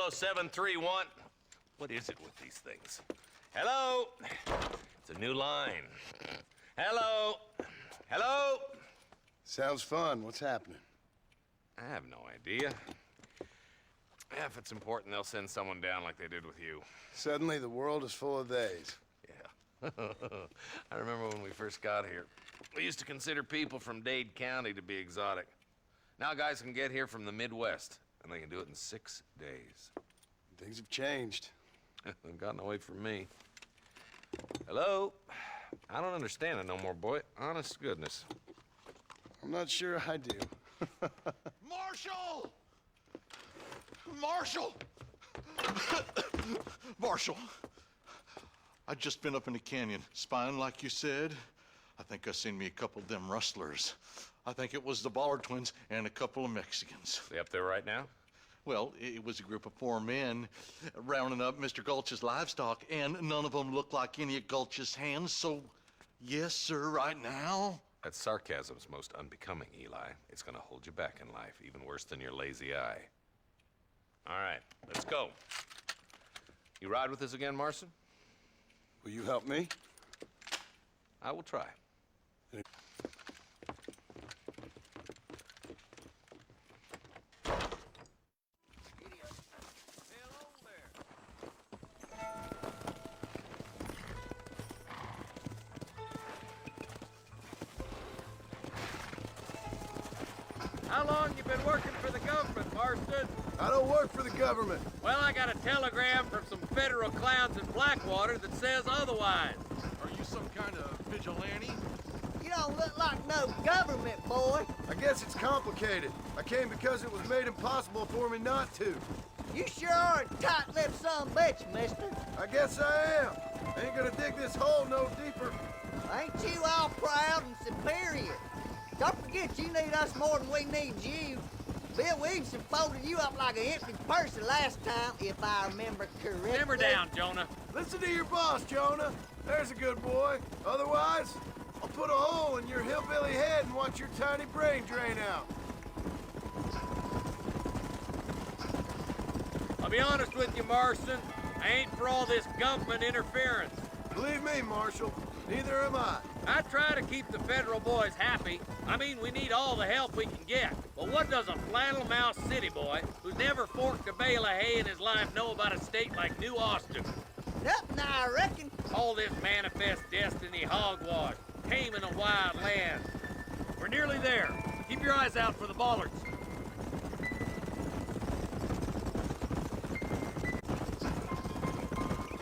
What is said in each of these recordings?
Kilo 731. What is it with these things? Hello? It's a new line. Hello? Hello? Sounds fun. What's happening? I have no idea. If it's important, they'll send someone down like they did with you. Suddenly, the world is full of days. Yeah. I remember when we first got here. We used to consider people from Dade County to be exotic. Now guys can get here from the Midwest, and they can do it in 6 days. Things have changed. They've gotten away from me. Hello? I don't understand it no more, boy. Honest to goodness. I'm not sure I do. Marshal! Marshal! Marshal! I'd just been up in the canyon, spying like you said. I think I seen me a couple of them rustlers. I think it was the Ballard twins and a couple of Mexicans. They up there right now? Well, it was a group of 4 men rounding up Mr. Gulch's livestock, and none of them looked like any of Gulch's hands, so yes, sir, right now. That sarcasm's most unbecoming, Eli. It's gonna hold you back in life, even worse than your lazy eye. All right, let's go. You ride with us again, Marston? Will you help me? I will try. How long you been working for the government, Marston? I don't work for the government. Well, I got a telegram from some federal clowns in Blackwater that says otherwise. Are you some kind of vigilante? You don't look like no government, boy. I guess it's complicated. I came because it was made impossible for me not to. You sure are a tight-lipped son of a bitch, mister. I guess I am. I ain't gonna dig this hole no deeper. Ain't you all proud and superior? Don't forget you need us more than we need you. Bill Williamson folded you up like an empty person last time, if I remember correctly. Simmer down, Jonah. Listen to your boss, Jonah. There's a good boy. Otherwise, I'll put a hole in your hillbilly head and watch your tiny brain drain out. I'll be honest with you, Marston. I ain't for all this government interference. Believe me, Marshal, neither am I. I try to keep the federal boys happy. I mean, we need all the help we can get. But what does a flannel-mouthed city boy who's never forked a bale of hay in his life know about a state like New Austin? Nothing, I reckon. All this manifest destiny hogwash, taming a wild land. We're nearly there. Keep your eyes out for the bollards.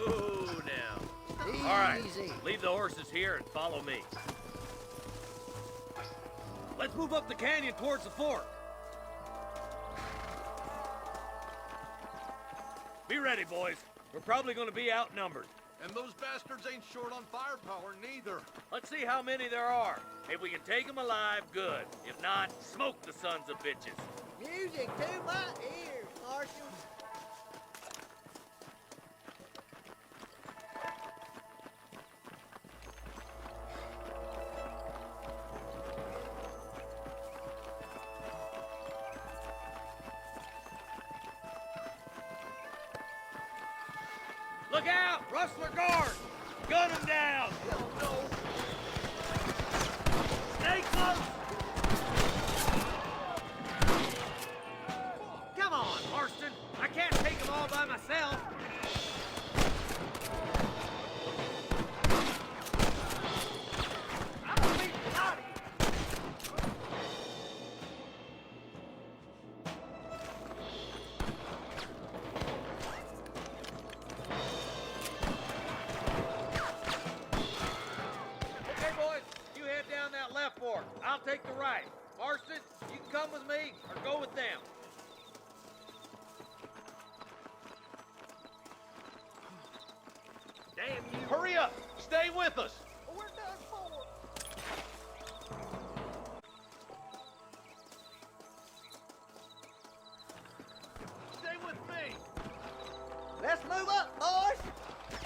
Ooh, now. Easy. All right, leave the horses here and follow me. Let's move up the canyon towards the fork. Be ready, boys. We're probably going to be outnumbered. And those bastards ain't short on firepower, neither. Let's see how many there are. If we can take them alive, good. If not, smoke the sons of bitches. Music to my ears, Marshal. Look out! Rustler guard! Gun him down! No. Stay close! Come on, Marston! I can't take them all by myself! I'm gonna beat the lot of you! Okay, boys, you head down that left fork. I'll take the right. Marston, you can come with me or go with them. Damn you. Hurry up! Stay with us! We're done for. Stay with me! Let's move up, boys.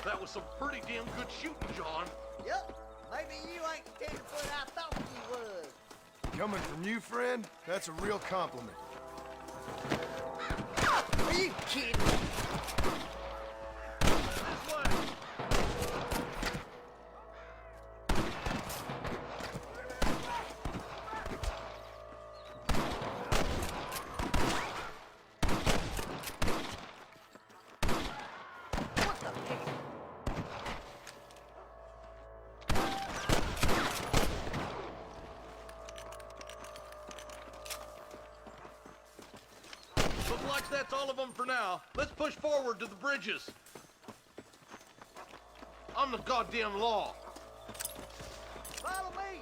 That was some pretty damn good shooting, John. Yep. Maybe you ain't the 10-foot I thought you was. Coming from you, friend, that's a real compliment. Are you kidding? This way. What the heck? Looks like that's all of them for now. Let's push forward to the bridges. I'm the goddamn law. Follow me.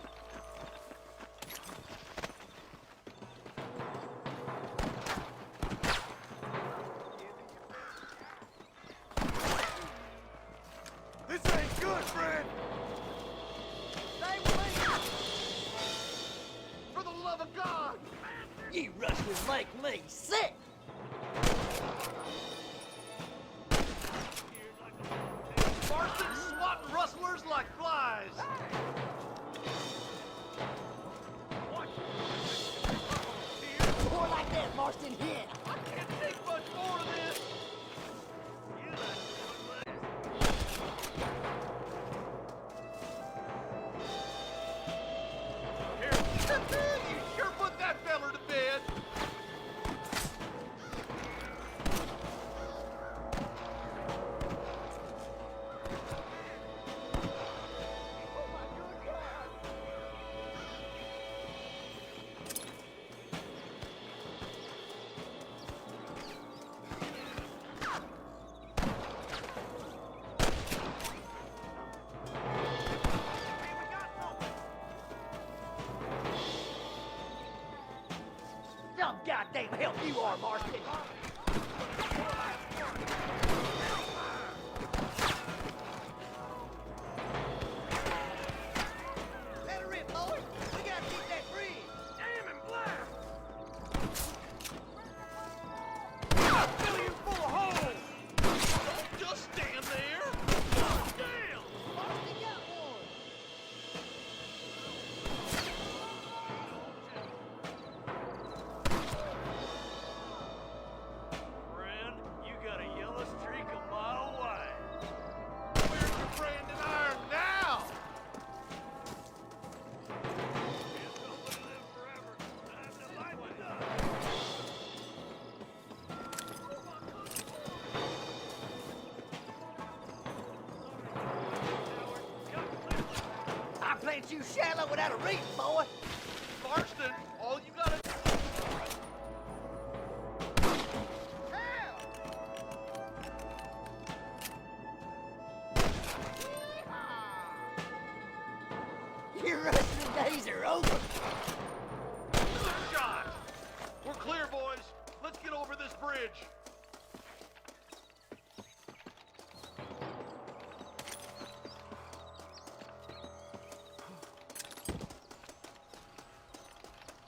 This ain't good, friend. Stay with me. For the love of God! You rustlers make me sick. Marston's swatting rustlers like flies. More like that, Marston. Hit. I can't take much more of this. Here. You sure put that feller to bed. Some goddamn help you are, Marston. Let her rip, boys. We gotta get that bridge. Damn and blast. Fill you full of holes. Don't just stand there. Damn! Marston got one. Friend, you got a yellow streak a mile wide. Where's your brand and iron now? Can't nobody live forever. Time to light it up. I plant you shallow without a reach, boy. Marston, all you gotta Your wrestling days are over. Good shot. We're clear, boys. Let's get over this bridge.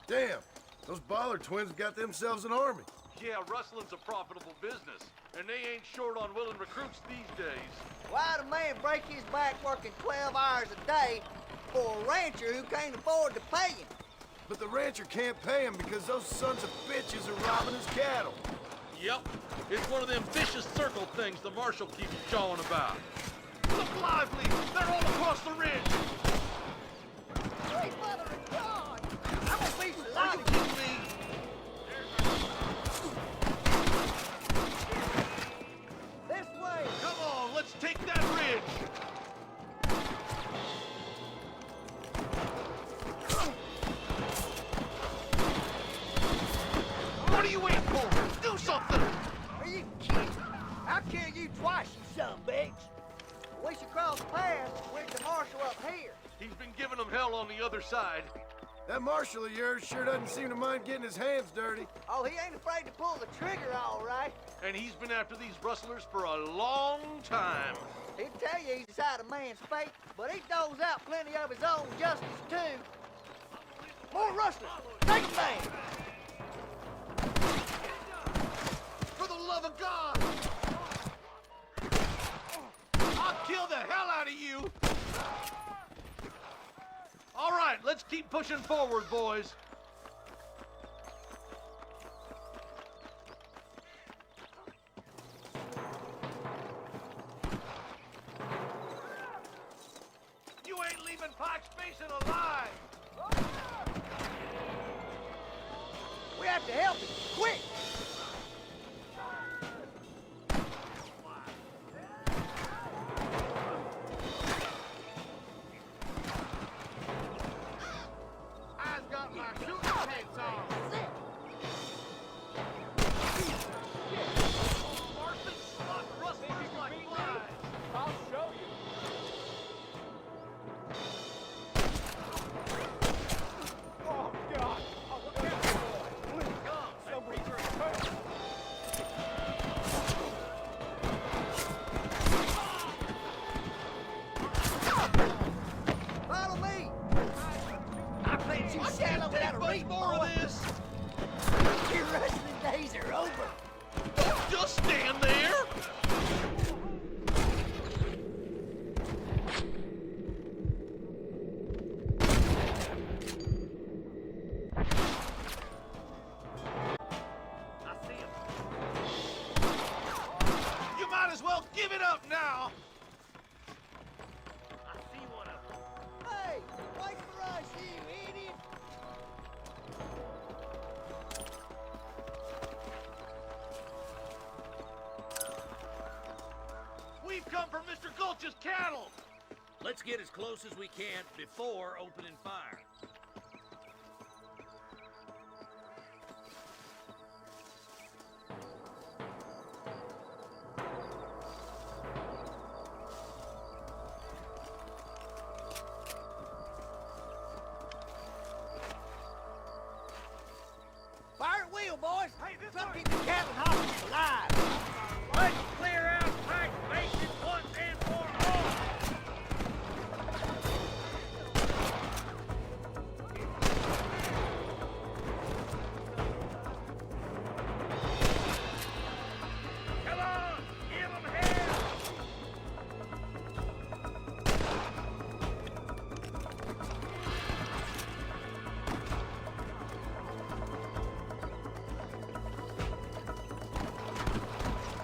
Damn, those Baller twins got themselves an army. Yeah, rustling's a profitable business, and they ain't short on willing recruits these days. Why'd a man break his back working 12 hours a day for a rancher who can't afford to pay him? But the rancher can't pay him because those sons of bitches are robbing his cattle. Yep, it's one of them vicious circle things the marshal keeps jawing about. Look lively! They're all across the ridge! Sweet mother of God! I'm gonna be Are you delighted. kidding me? This way! Come on, let's take that ridge! What are you waiting for? Do something! Are you kidding? I'll kill you twice, you son of a bitch. We should cross paths with the marshal up here. He's been giving them hell on the other side. That marshal of yours sure doesn't seem to mind getting his hands dirty. Oh, he ain't afraid to pull the trigger, all right. And he's been after these rustlers for a long time. He'll tell you he's beside a man's fate, but he doles out plenty of his own justice, too. More rustlers! Take him down! For the love of God! I'll kill the hell out of you! All right, let's keep pushing forward, boys. Pike's facing alive! We have to help him, quick! I've got my shooting pants on! I'll show you. Oh, God. Oh, look out, boy. Please, somebody's hurt. Follow me! I bet you shallow without a reach, more of boy. this. Your wrestling days are over. Don't just stand there. I see him. You might as well give it up now! I see one of them. Hey, wait for us, you idiot! We've come for Mr. Gulch's cattle! Let's get as close as we can before opening fire. Fire at will, boys! Hey, this Try to way. keep the cattle and hostages alive! Let's clear out Pike Station once and for all! Come on! Give them hell!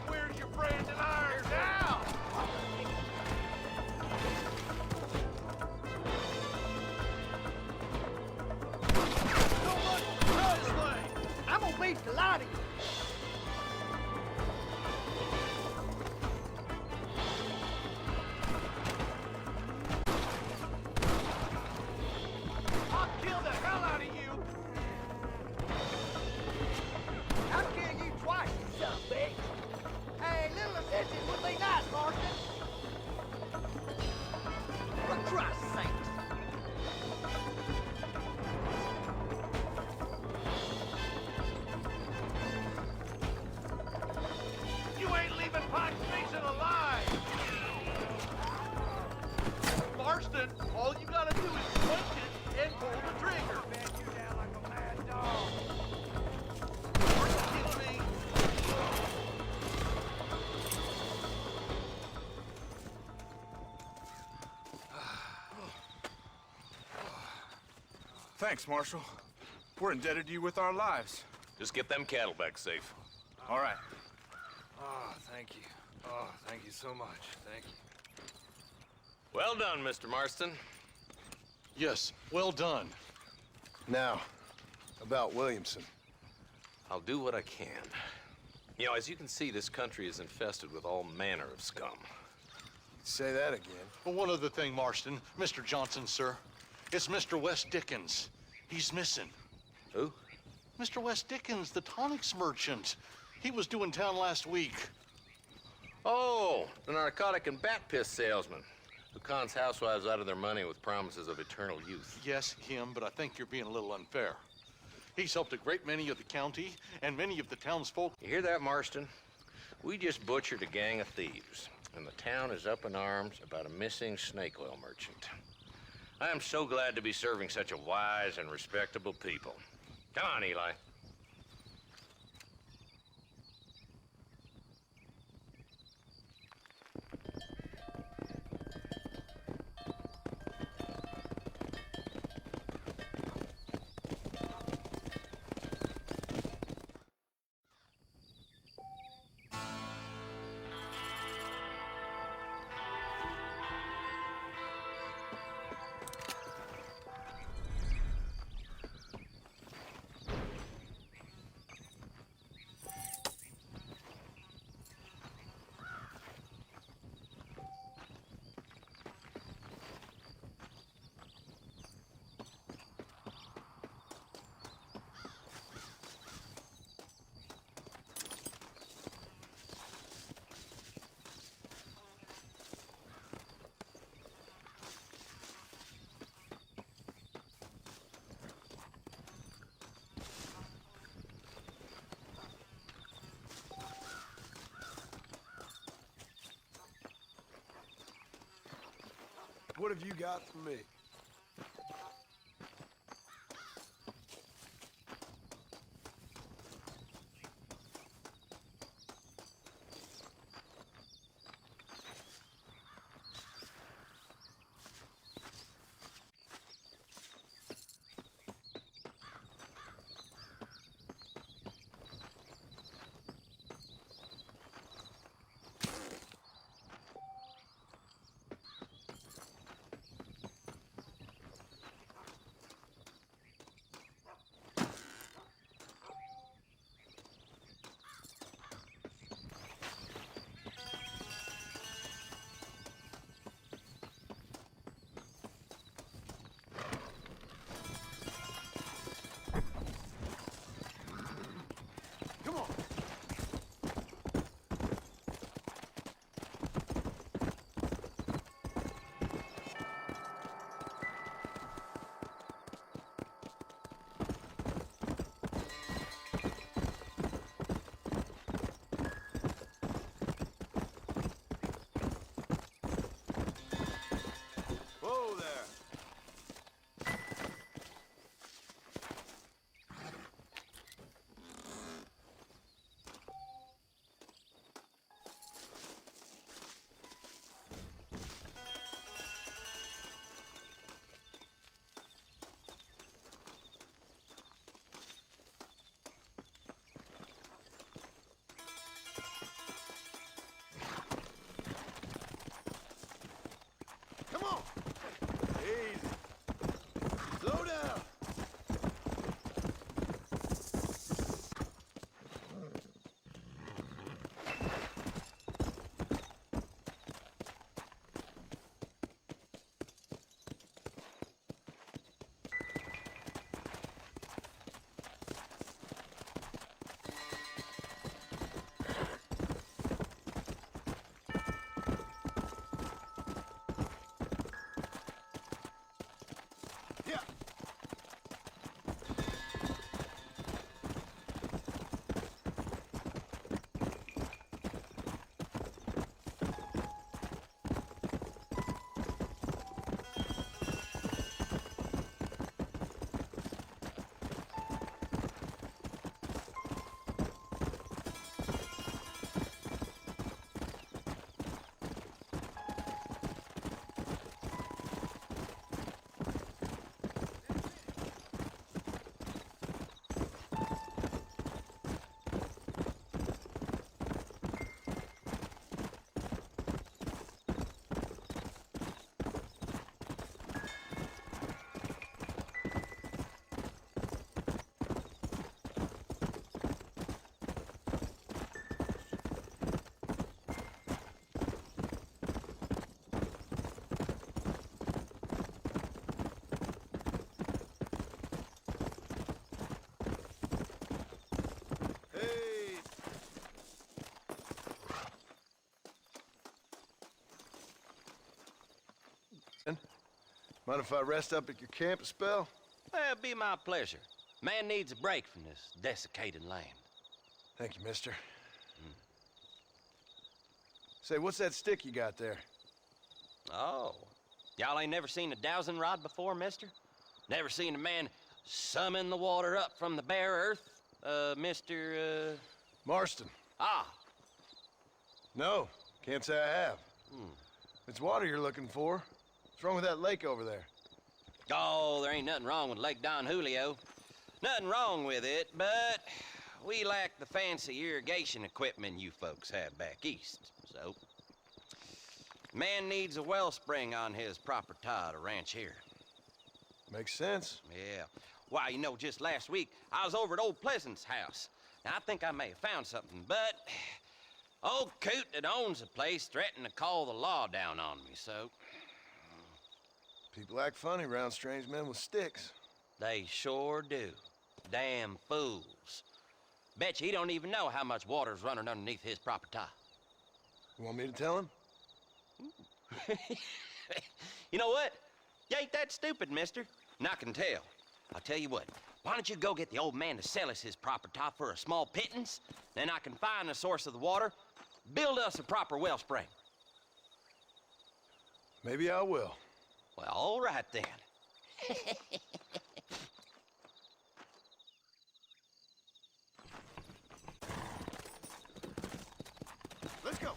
Where's your brand and iron now? Don't look this way! I'm gonna beat the lot of you! I'll kill the hell out of you! I'll kill you twice, you son of a bitch! Hey, little assistance would be nice, Marston! For Christ's sakes! You ain't leaving Pike Station alive! Marston, all you gotta do is punch it and pull the trigger. You down like a mad dog! Kill me. Thanks, Marshal. We're indebted to you with our lives. Just get them cattle back safe. All right. Oh, thank you. Oh, thank you so much. Thank you. Well done, Mr. Marston. Yes, well done. Now, about Williamson. I'll do what I can. You know, as you can see, this country is infested with all manner of scum. Say that again. Well, one other thing, Marston. Mr. Johnson, sir. It's Mr. West Dickens. He's missing. Who? Mr. West Dickens, the tonics merchant. He was due in town last week. Oh, the narcotic and bat piss salesman who cons housewives out of their money with promises of eternal youth. Yes, him, but I think you're being a little unfair. He's helped a great many of the county and many of the townsfolk. You hear that, Marston? We just butchered a gang of thieves, and the town is up in arms about a missing snake oil merchant. I am so glad to be serving such a wise and respectable people. Come on, Eli. What have you got for me? Come on. Whoa there. Come on. Easy. Slow down. Yeah. Hey. Mind if I rest up at your camp a spell? Well, it'd be my pleasure. Man needs a break from this desiccated land. Thank you, mister. Say, what's that stick you got there? Oh, y'all ain't never seen a dowsing rod before, mister? Never seen a man summon the water up from the bare earth, Mr. Marston. Ah, No, can't say I have. It's water you're looking for. What's wrong with that lake over there? oh, there ain't nothing wrong with Lake Don Julio. Nothing wrong with it, but we lack the fancy irrigation equipment you folks have back east, so... Man needs a wellspring on his property to ranch here. Makes sense. Yeah. Why, you know, just last week, I was over at old Pleasant's house. Now, I think I may have found something, but... Old coot that owns the place threatened to call the law down on me, so... People act funny around strange men with sticks. They sure do. Damn fools. Bet you he don't even know how much water's running underneath his property. You want me to tell him? You know what? You ain't that stupid, mister. And I can tell. I'll tell you what. Why don't you go get the old man to sell us his property for a small pittance? Then I can find the source of the water, build us a proper wellspring. Maybe I will. Well, all right then. Let's go.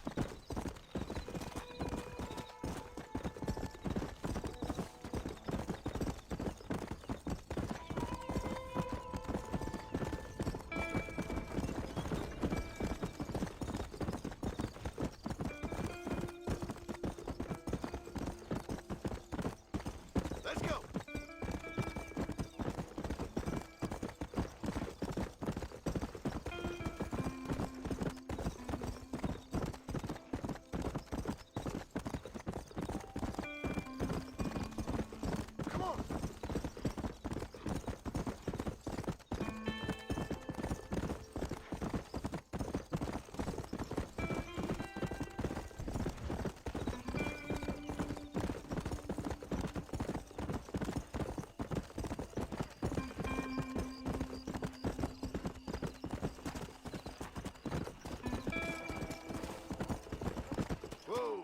Let's go. Come on. Whoa.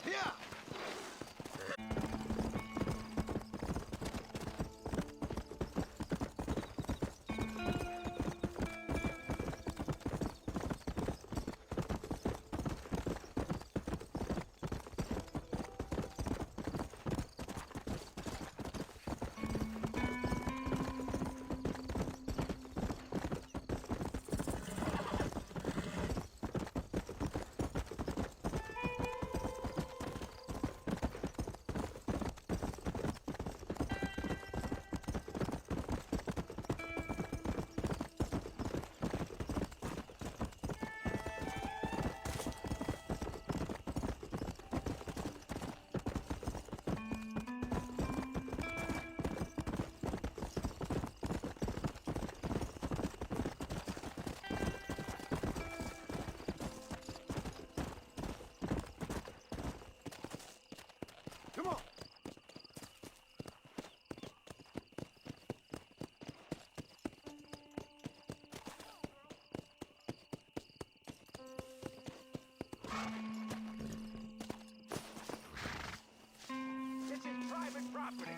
Yeah. Come on. This is private property.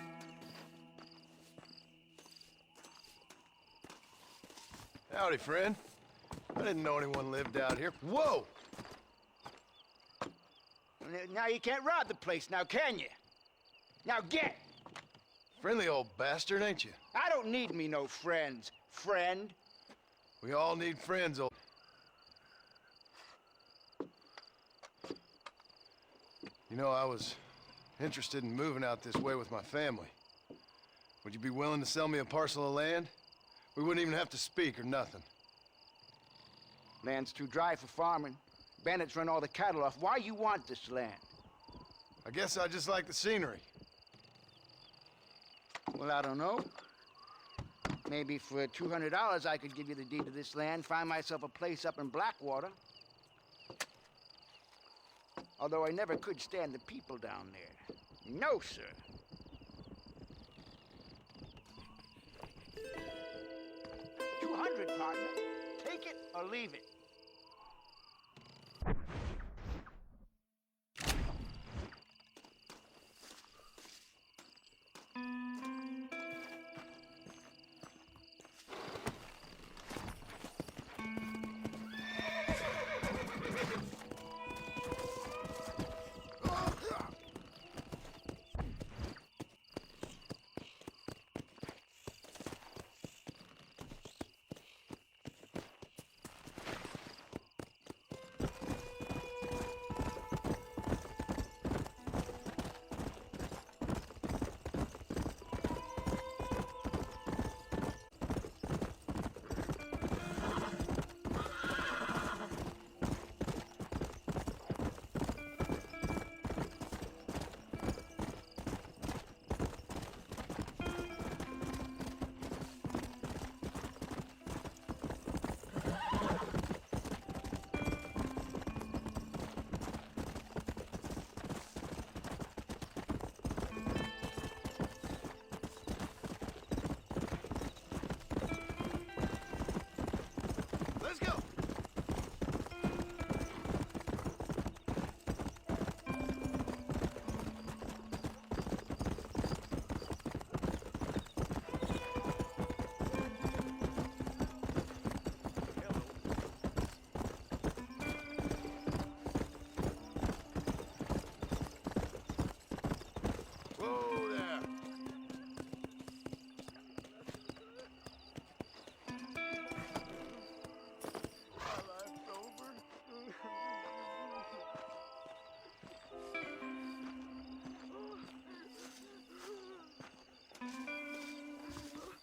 Howdy, friend. I didn't know anyone lived out here. Whoa! Now you can't rob the place, now can you? Now get! Friendly old bastard, ain't you? I don't need me no friends, friend. We all need friends, old... You know, I was interested in moving out this way with my family. Would you be willing to sell me a parcel of land? We wouldn't even have to speak or nothing. Land's too dry for farming. Bandits run all the cattle off. Why you want this land? I guess I just like the scenery. Well, I don't know. Maybe for $200 I could give you the deed to this land, find myself a place up in Blackwater. Although I never could stand the people down there. No, sir. $200, partner. Take it or leave it.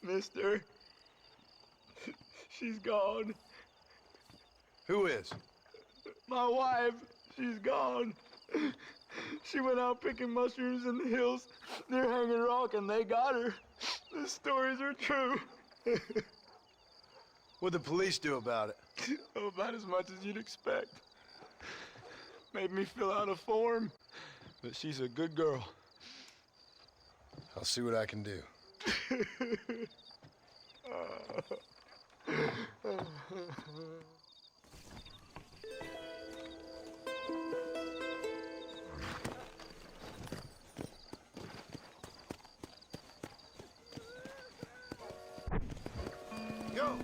Mister, she's gone. Who is? My wife, she's gone. She went out picking mushrooms in the hills near Hanging Rock, and they got her. The stories are true. What'd the police do about it? Oh, about as much as you'd expect. Made me fill out a form, but she's a good girl. I'll see what I can do. Go!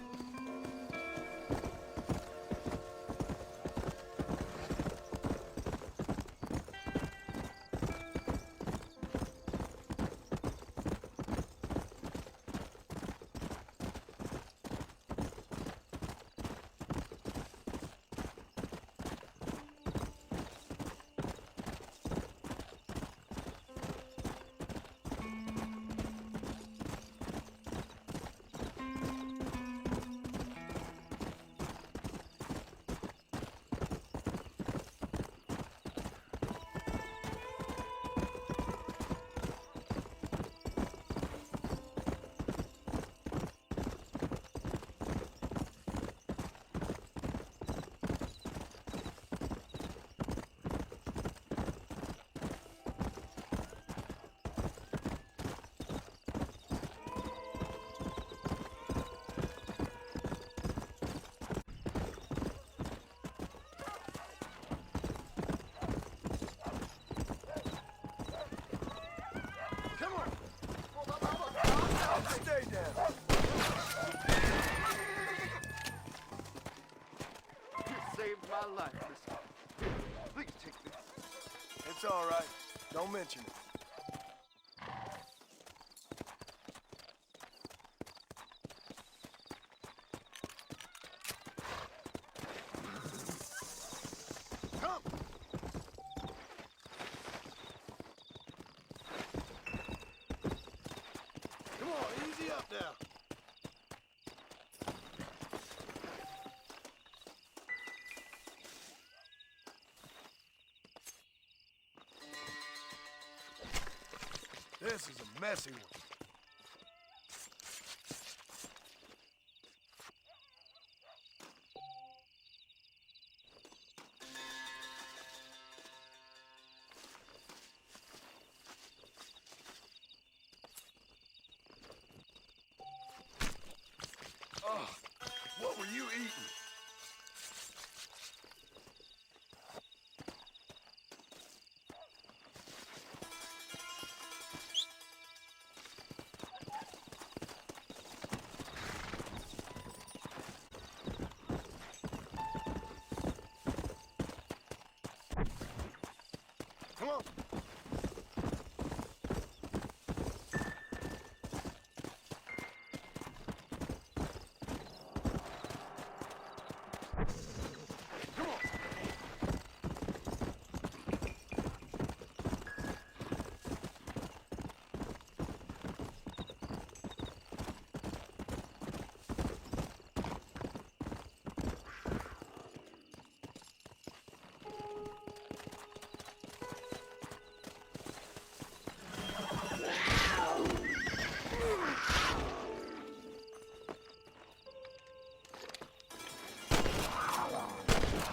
Stay down. You saved my life, mister. Please take this. It's all right. Don't mention it. Come! Come on, easy up now. This is a messy one. Oh, what were you eating? Come on. Come on.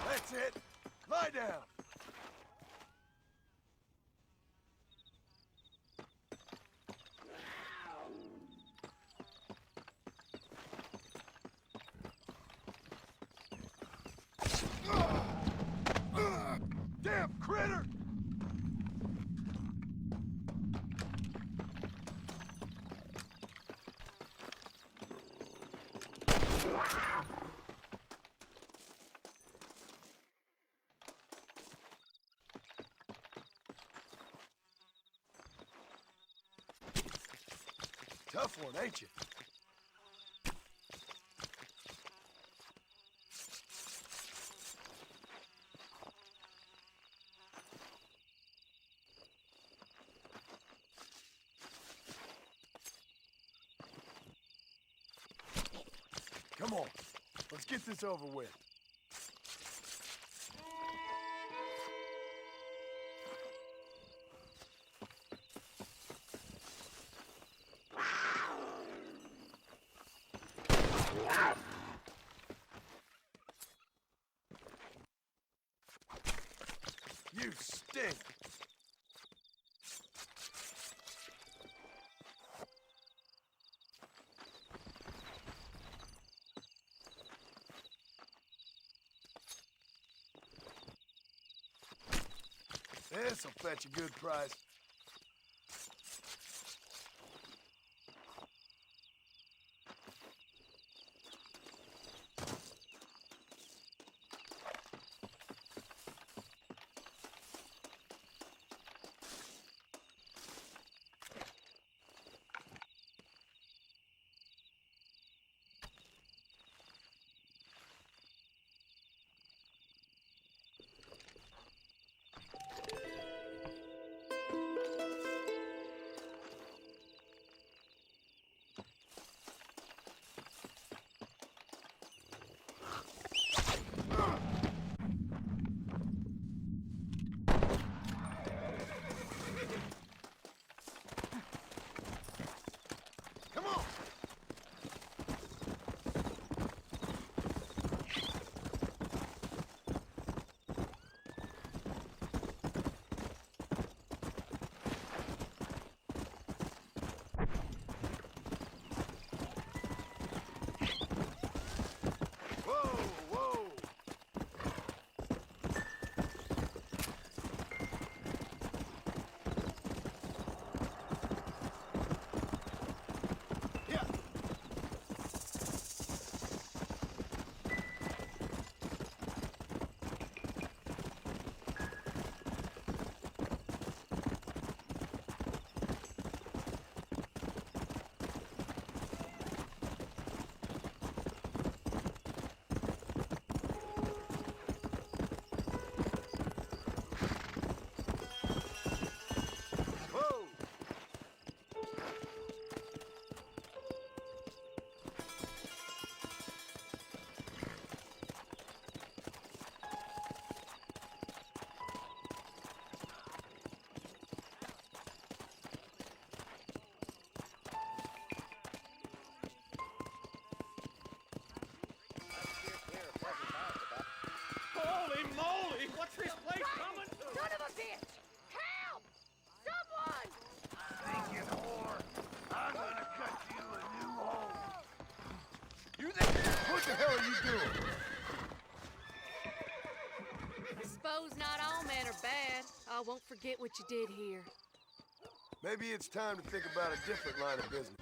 That's it. Lie down. Damn critter! Tough one, ain't you? Come on. Let's get this over with. You stink! This'll fetch a good price. Holy moly! What's this place coming to? Son of a bitch! Help! Someone! Stinking whore! I'm gonna cut you a new hole! You there? What the hell are you doing? Suppose not all men are bad. I won't forget what you did here. Maybe it's time to think about a different line of business.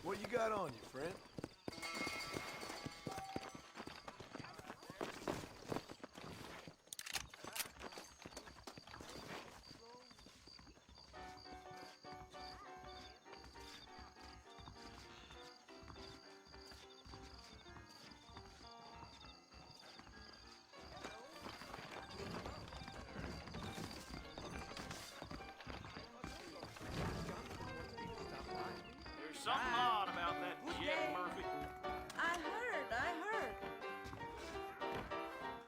What you got on you, friend? There's something odd about that Jeff Murphy. I heard.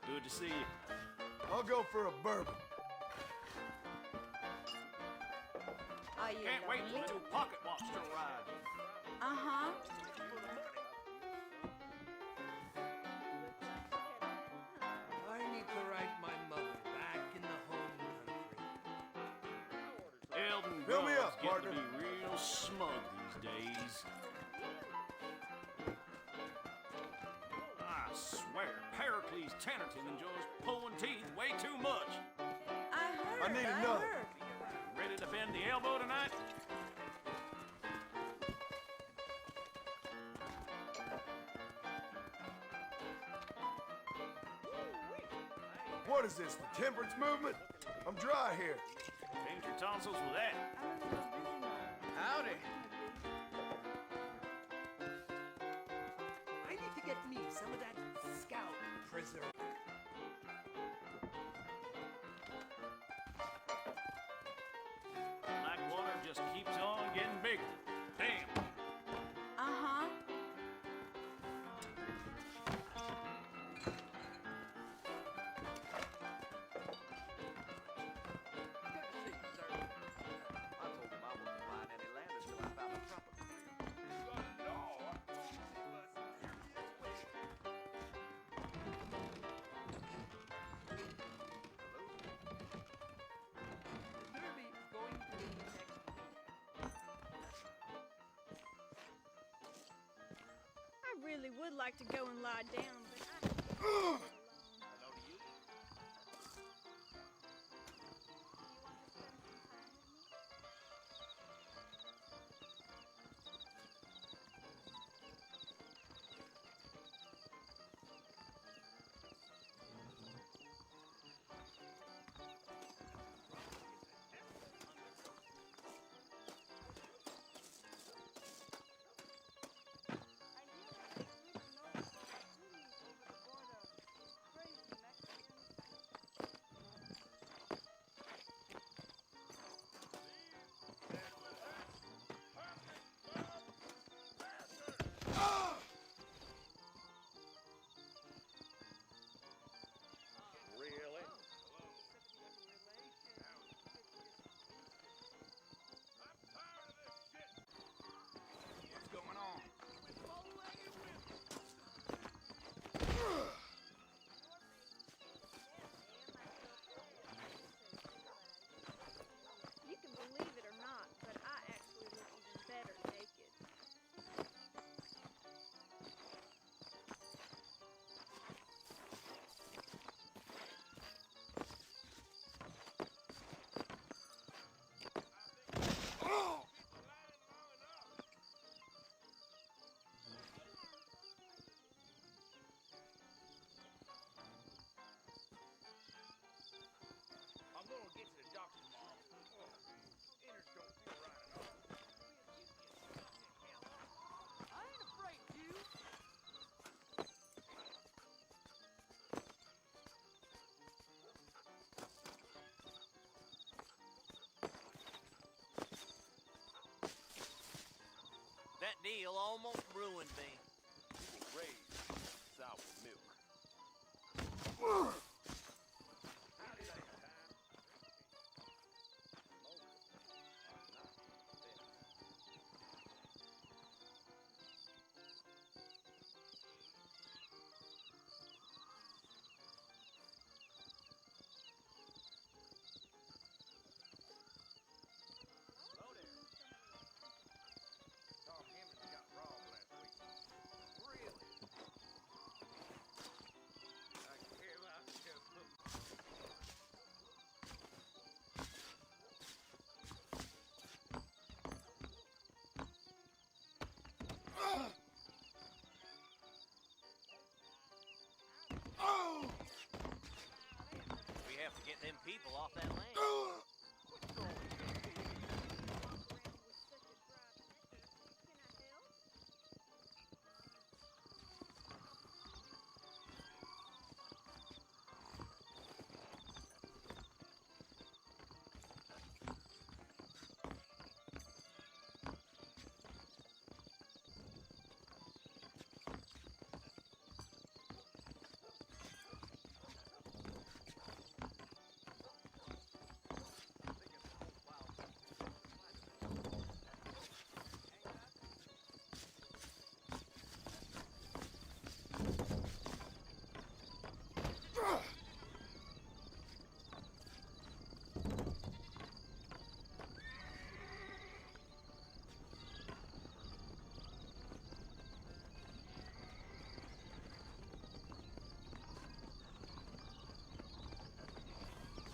Good to see you. I'll go for a bourbon. Are you Can't wait lonely? till pocket watch to arrive. Uh-huh. I need to write my mother back in the home country. Eldon Fill me Gunn's up, getting partner. to be real smug these days. I swear, Pericles Tannerton enjoys pulling teeth way too much. I heard. I need another. heard. Ready to bend the elbow tonight? What is this, the temperance movement? I'm dry here. Paint your tonsils with that. Howdy. I need to get me some of that scout preserve. Blackwater just keeps on getting bigger. Damn. Uh-huh. really would like to go and lie down, but I don't get alone. Hello to you. Really? What's going on? You can believe it or not, but I actually look even better naked. I'm gonna get to the doctor tomorrow. Innards don't feel right at all. I ain't afraid of you. That deal almost ruined me. You were raised sour milk. Hello there. Tom Hemmings got robbed last week. Really? I care about you. We have to get them people off that land.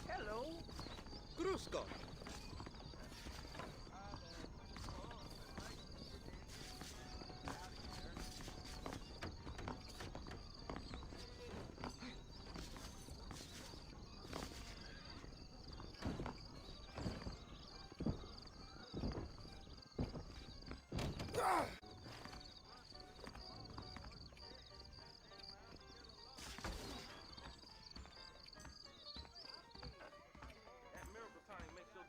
Hello. Ruscom. That miracle tonic makes your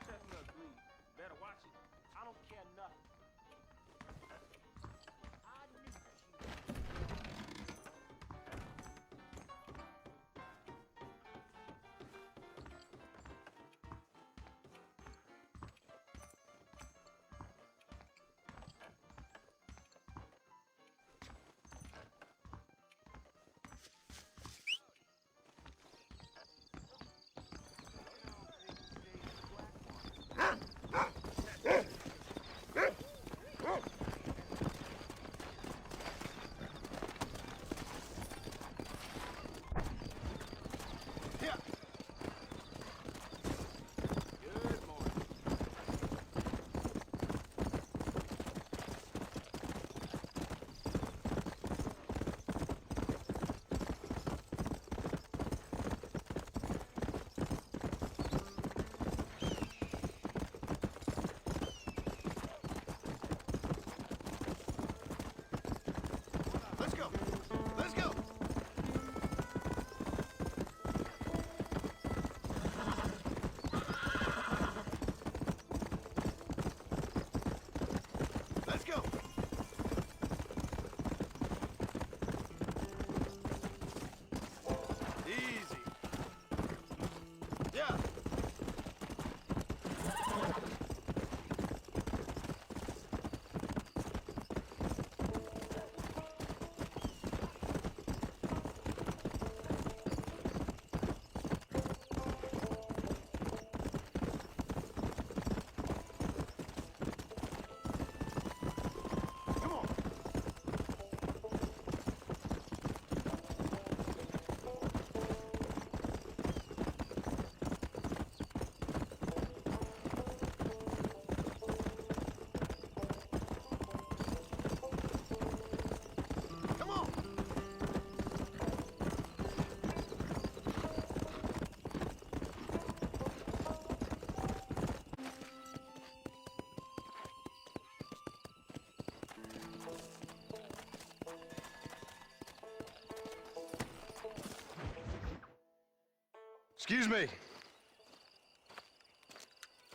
Excuse me.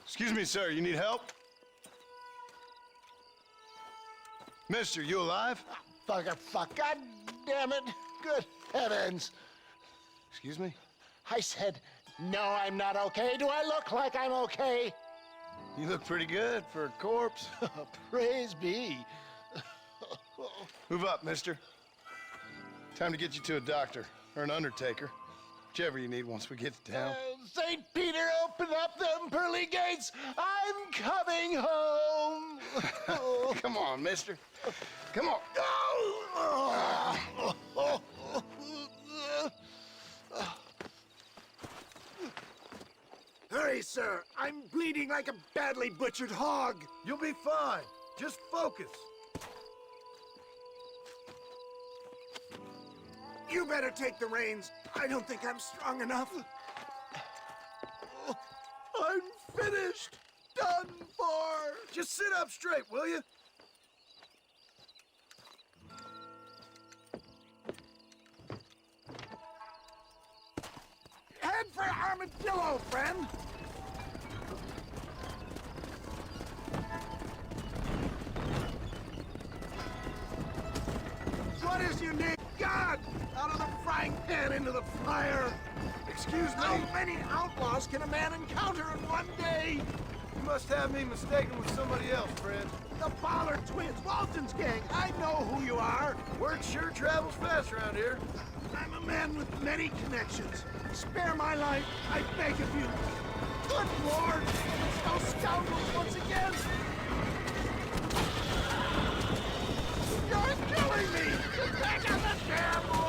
Excuse me, sir. You need help? Mister, you alive? Fuck. God damn it. Good heavens. Excuse me? I said, no, I'm not okay. Do I look like I'm okay? You look pretty good for a corpse. Praise be. Move up, mister. Time to get you to a doctor or an undertaker. Whichever you need once we get to town. St. Peter, open up them pearly gates. I'm coming home. Come on, mister. Come on. Hurry, sir. I'm bleeding like a badly butchered hog. You'll be fine. Just focus. You better take the reins. I don't think I'm strong enough. I'm finished. Done for. Just sit up straight, will you? Head for Armadillo, friend. What is your name? God! Out of the frying pan into the fire! Excuse me? How many outlaws can a man encounter in one day? You must have me mistaken with somebody else, friend. The Ballard twins, Walton's gang. I know who you are. Word sure travels fast around here. I'm a man with many connections. Spare my life, I beg of you. Good Lord! It's those scoundrels once again! You're killing me! Get back on the damn road!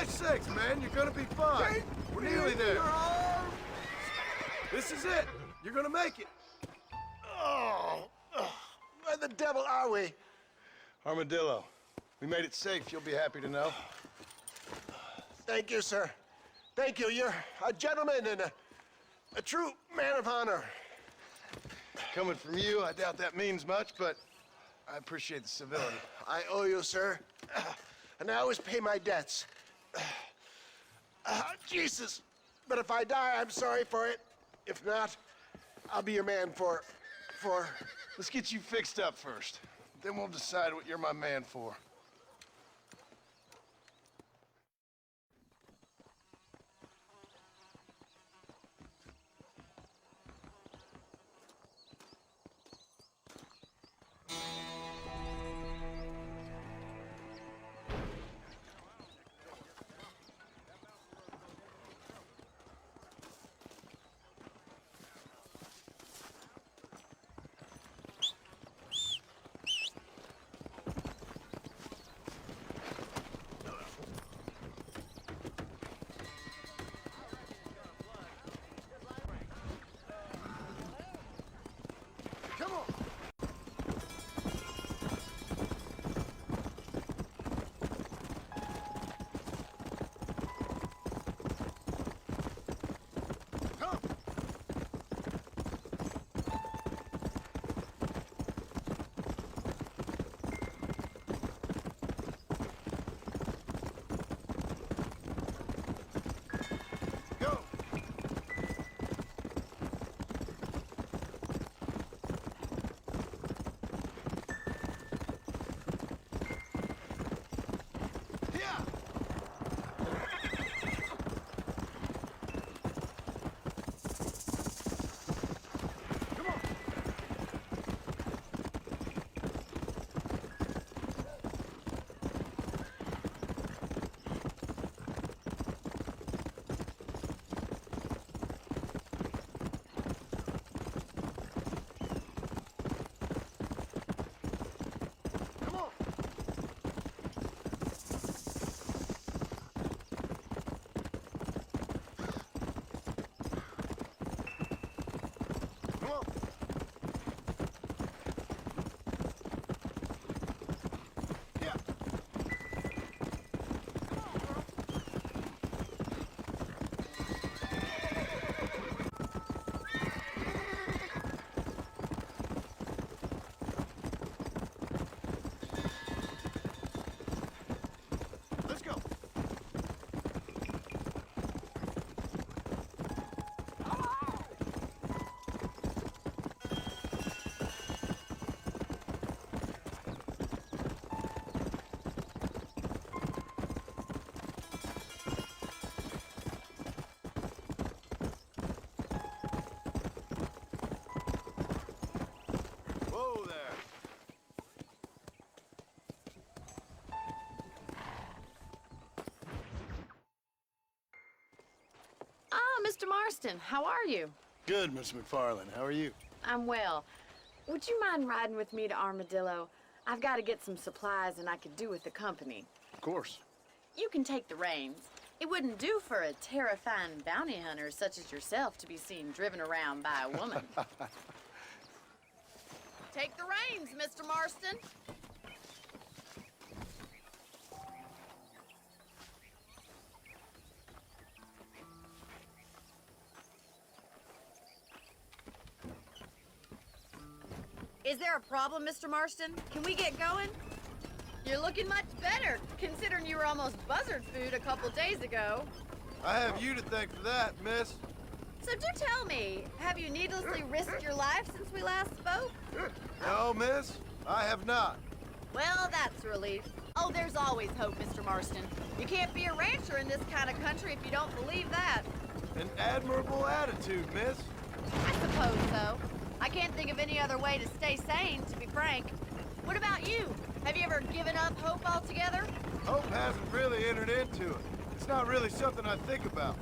Sakes, man, you're gonna be fine. We're nearly there. This is it. You're gonna make it. Where the devil are we? Armadillo. We made it safe, you'll be happy to know. Thank you, sir. Thank you. You're a gentleman and a true man of honor. Coming from you, I doubt that means much, but I appreciate the civility. I owe you, sir. And I always pay my debts. Jesus. But if I die, I'm sorry for it. If not, I'll be your man for... Let's get you fixed up first. Then we'll decide what you're my man for. Mr. Marston. How are you? Good, Miss McFarland. How are you? I'm well. Would you mind riding with me to Armadillo? I've got to get some supplies and I could do with the company. Of course. You can take the reins. It wouldn't do for a terrifying bounty hunter such as yourself to be seen driven around by a woman. Take the reins, Mr. Marston. Is there a problem, Mr. Marston? Can we get going? You're looking much better, considering you were almost buzzard food a couple days ago. I have you to thank for that, miss. So do tell me, have you needlessly risked your life since we last spoke? No, miss, I have not. Well, that's a relief. Oh, there's always hope, Mr. Marston. You can't be a rancher in this kind of country if you don't believe that. An admirable attitude, miss. I suppose so. I can't think of any other way to stay sane, to be frank. What about you? Have you ever given up hope altogether? Hope hasn't really entered into it. It's not really something I think about.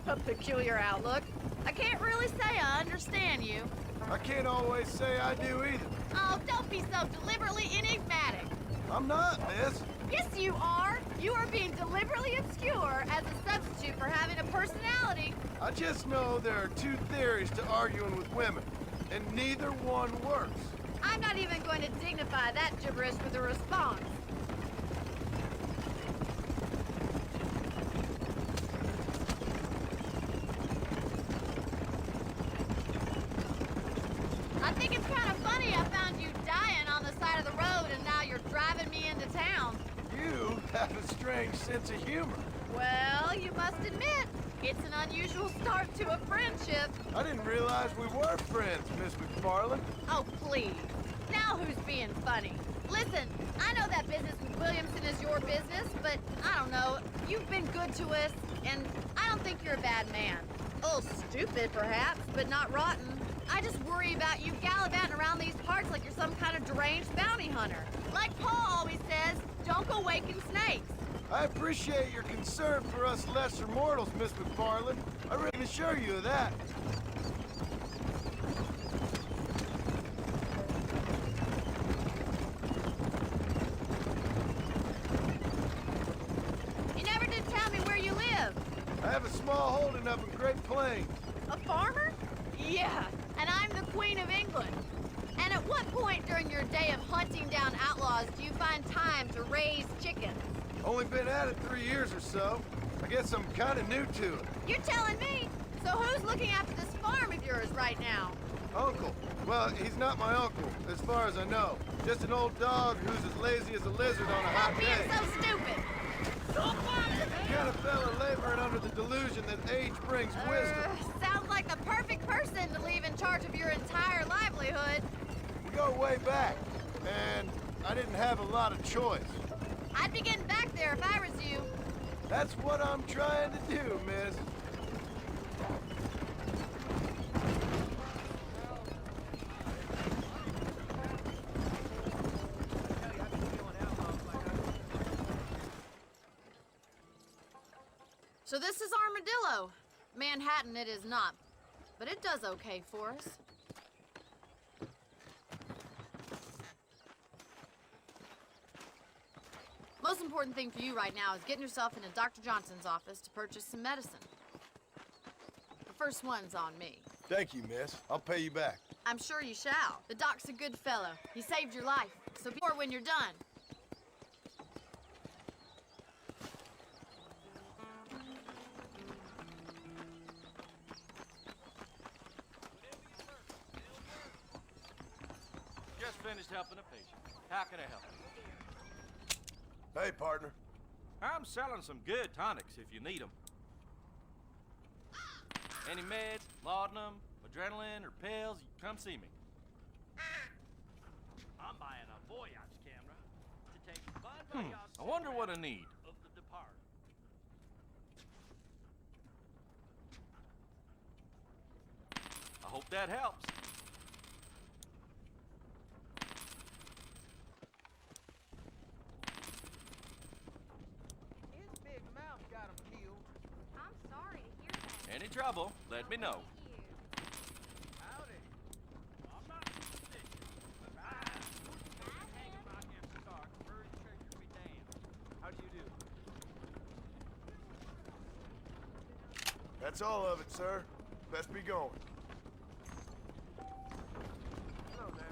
A peculiar outlook. I can't really say I understand you. I can't always say I do either. Oh, don't be so deliberately enigmatic. I'm not, miss. Yes, you are. You are being deliberately obscure as a substitute for having a personality. I just know there are two theories to arguing with women, and neither one works. I'm not even going to dignify that gibberish with a response. I think it's kind of funny I found you dying on the side of the road and now you're driving me into town. You have a strange sense of humor. Well, you must admit, it's an unusual start to a friendship. I didn't realize we were friends, Miss McFarland. Oh, please. Now who's being funny? Listen, I know that business with Williamson is your business, but I don't know. You've been good to us, and I don't think you're a bad man. A little stupid, perhaps, but not rotten. I just worry about you gallivanting around these parts like you're some kind of deranged bounty hunter. Like Paul always says, don't go waking snakes. I appreciate your concern for us lesser mortals, Miss McFarland. I really can assure you of that. You never did tell me where you live. I have a small holding up in Great Plains. A farmer? Yeah, and I'm the Queen of England. And at what point during your day of hunting down outlaws do you find time to raise chickens? Only been at it 3 years or so. I guess I'm kind of new to it. You're telling me? So who's looking after this farm of yours right now? Uncle. Well, he's not my uncle, as far as I know. Just an old dog who's as lazy as a lizard on a hot Stop day. being so stupid! The kind of fella laboring under the delusion that age brings wisdom. Sounds like the perfect person to leave in charge of your entire livelihood. We go way back, and I didn't have a lot of choice. I'd be getting back there if I was you. That's what I'm trying to do, miss. So this is Armadillo. Manhattan it is not, but it does okay for us. Most important thing for you right now is getting yourself into Dr. Johnson's office to purchase some medicine. The first one's on me. Thank you, miss. I'll pay you back. I'm sure you shall. The doc's a good fellow. He saved your life, so be sure when you're done. Just finished helping a patient. How can I help you? Hey, partner. I'm selling some good tonics if you need them. Any meds, laudanum, adrenaline, or pills, you come see me. I'm buying a voyage camera to take fun I wonder what I need. of the departed. I hope that helps. His big mouth got him killed. I'm sorry to hear that. Any trouble, let me know. That's all of it, sir. Best be going. Hello there.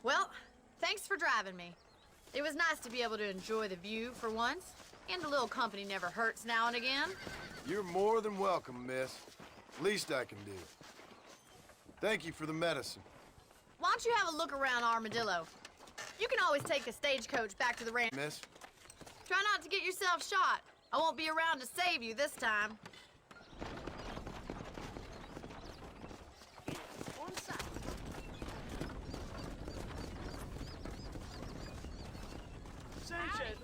Well, thanks for driving me. It was nice to be able to enjoy the view for once, and a little company never hurts now and again. You're more than welcome, miss. Least I can do. Thank you for the medicine. Why don't you have a look around Armadillo? You can always take a stagecoach back to the ranch. Miss? Try not to get yourself shot. I won't be around to save you this time. One side. Sanchez!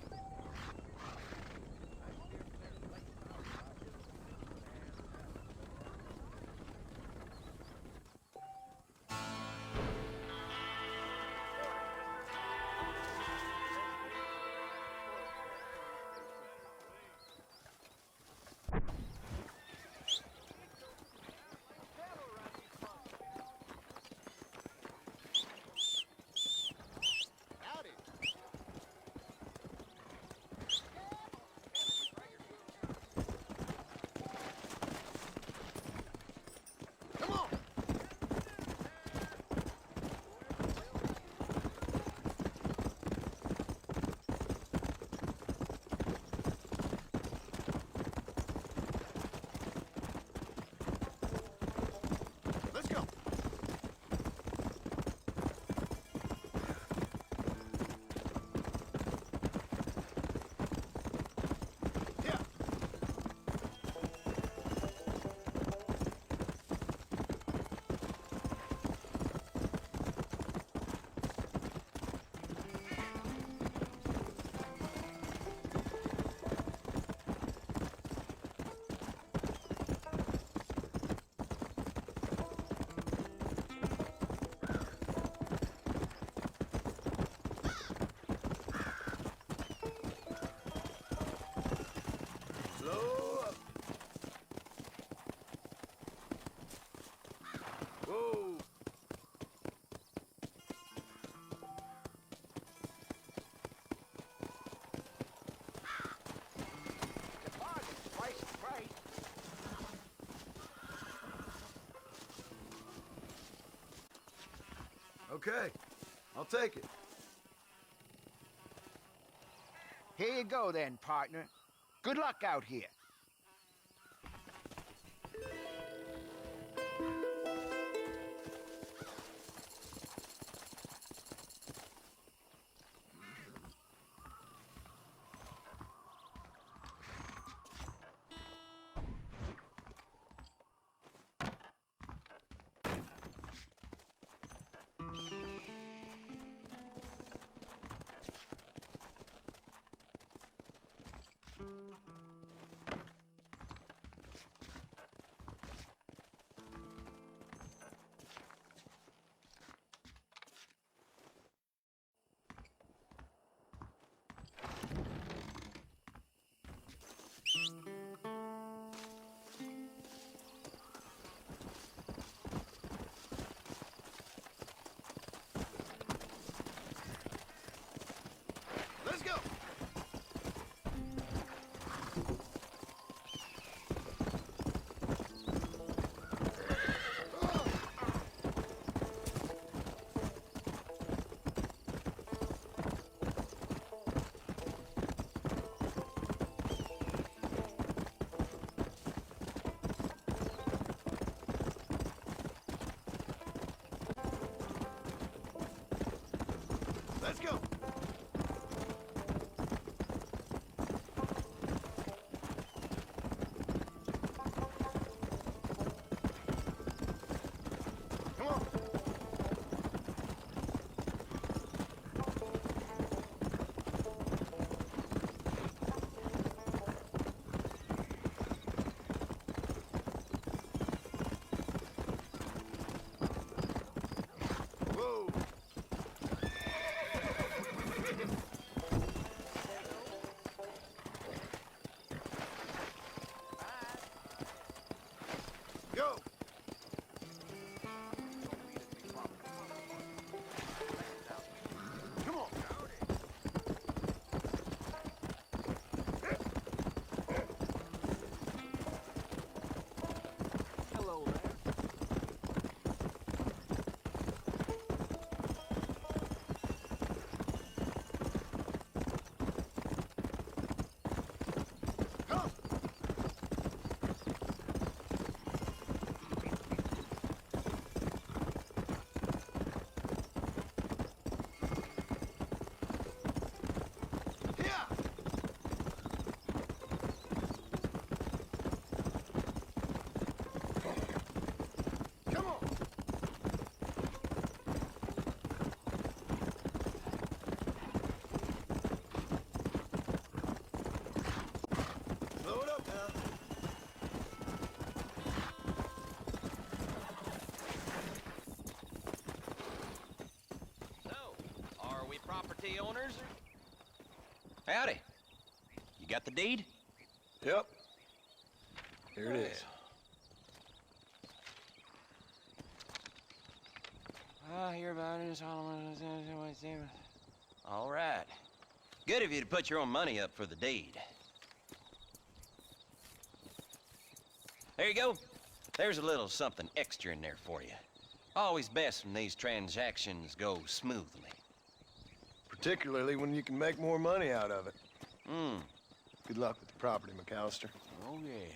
Okay, I'll take it. Here you go then, partner. Good luck out here. Howdy. You got the deed? Yep. Here it is. I hear about it. All right. Good of you to put your own money up for the deed. There you go. There's a little something extra in there for you. Always best when these transactions go smoothly. Particularly when you can make more money out of it. Hmm. Good luck with the property, McAllister. Oh, yeah.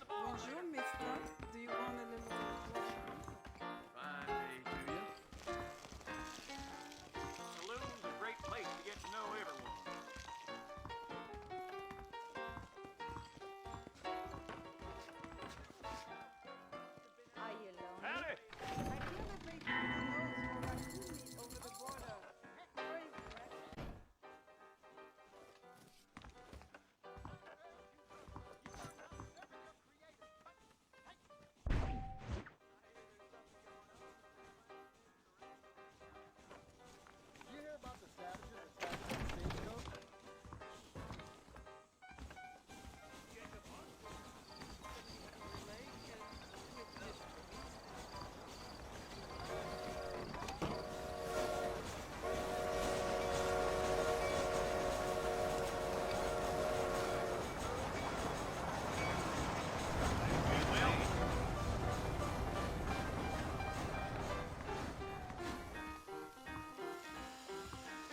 Bonjour, mister. Do you want a little... Fine day to you. Saloon's a great place to get to know everyone. Are you lonely? Howdy! I hear that they do the nose for raccoon meat over the border. Crazy, right? You hear about the savages that attacked that stagecoach?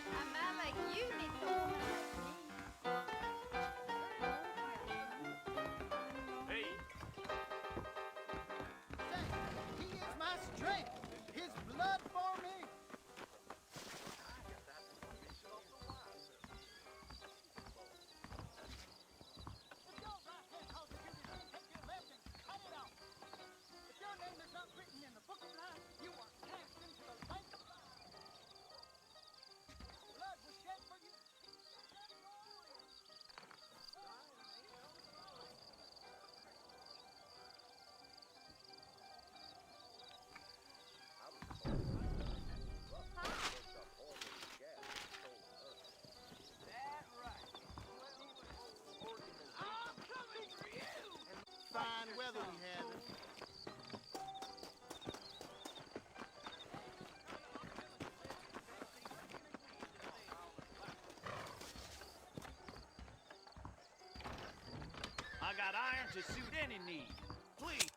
A man like you needs a woman like me. Hey, He is my strength. His blood for me. If your name is not written in the book of life, you are cast into the lake of fire. Blood was shed for you. Fine weather we having. I got iron to suit any need. Please.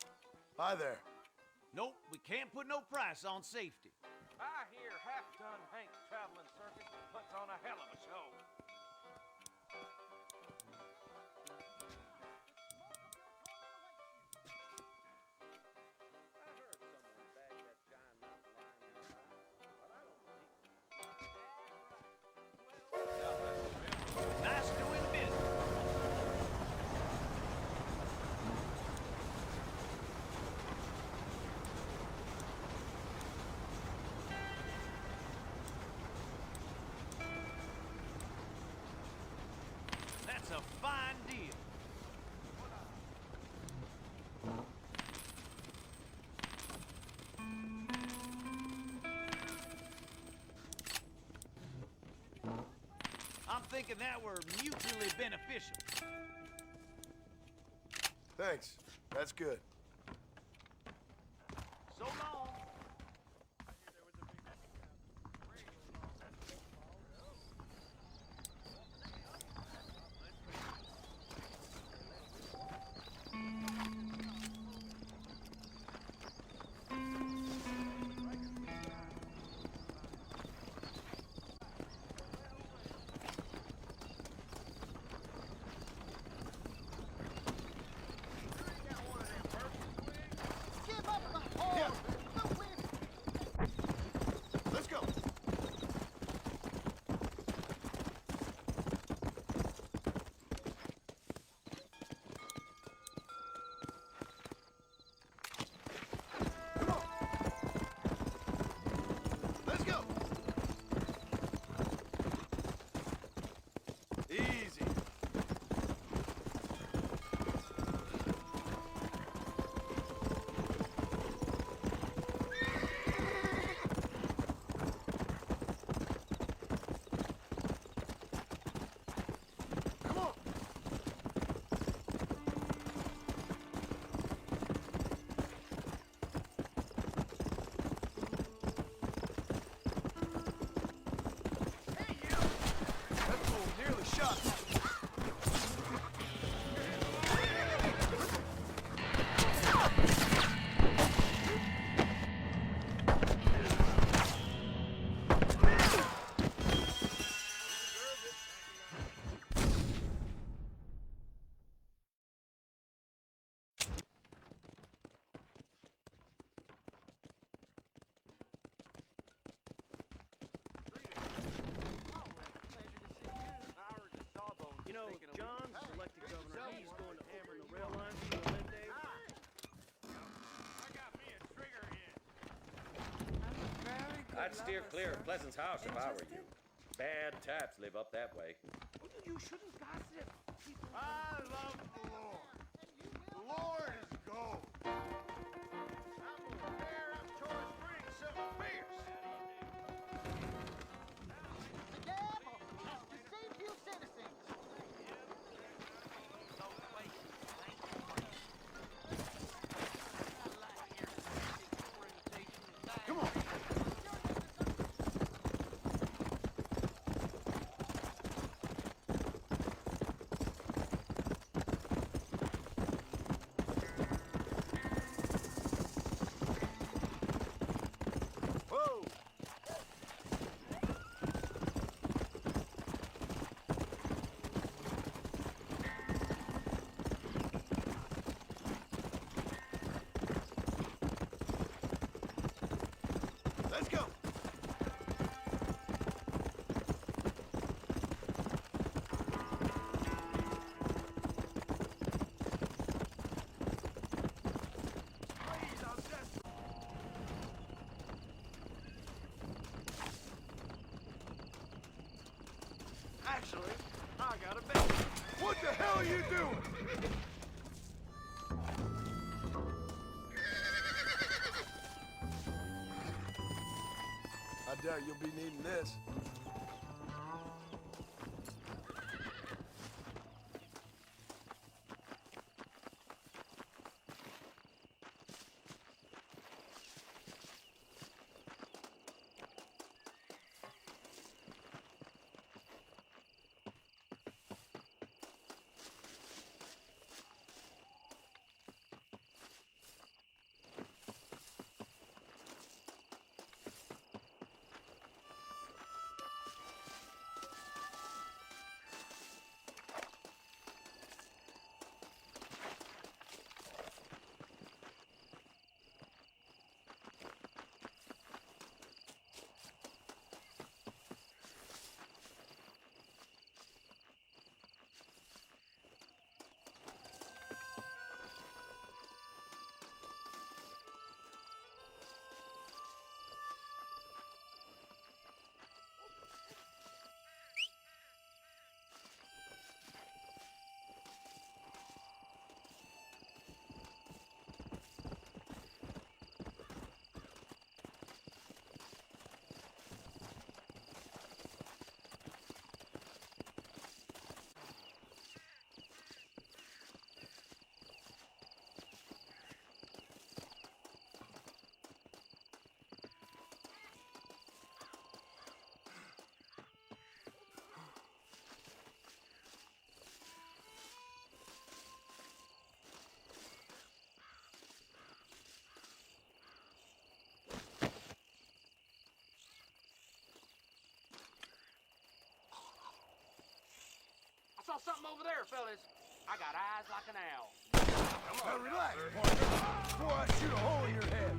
Hi there. Nope, we can't put no price on safety. I hear half-ton Hank traveling circus puts on a hell of a show. I heard someone That's a fine deal. I'm thinking that we're mutually beneficial. Thanks. That's good. So long. Let's go. Come on. Let's go. Easy. Come on. Hey, you! That fool nearly shot me. You know, John's elected governor. He's going to hammer the rail lines for the Lynn Days. I'd steer clear of Pleasant's house if I were you. Bad taps live up that way. You shouldn't gossip. I love the Lord. The Lord is gold. I'm gonna tear up Torch Spring something fierce. The devil has deceived you citizens. Come on. Whoa. Let's go. Actually, I got a bet. What the hell are you doing? I doubt you'll be needing this. something over there, fellas. I got eyes like an owl. Now relax, partner, before I shoot a hole in your head.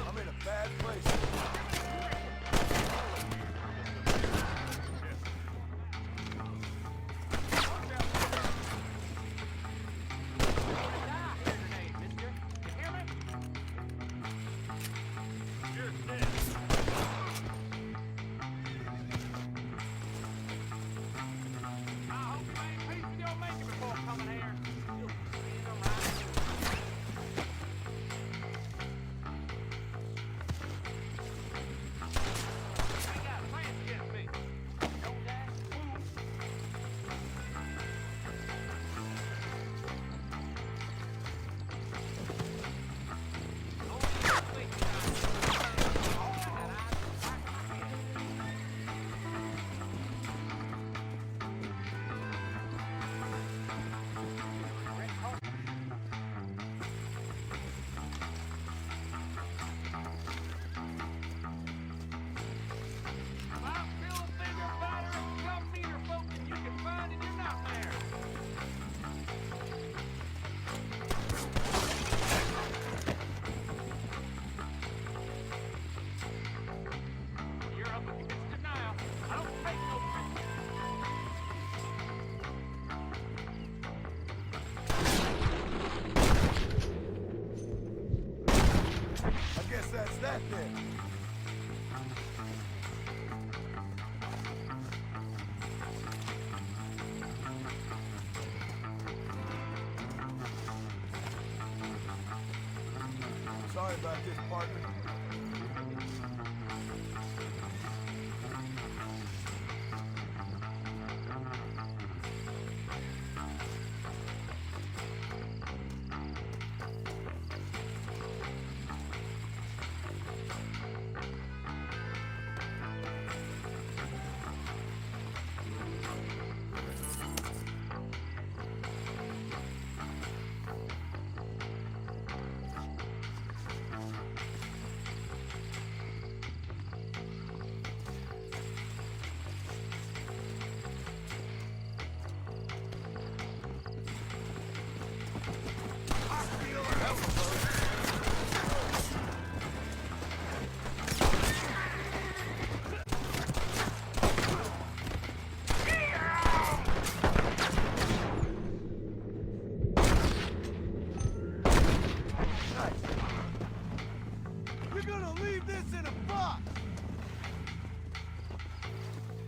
I'm in a bad place. That's that then. Sorry about this, partner.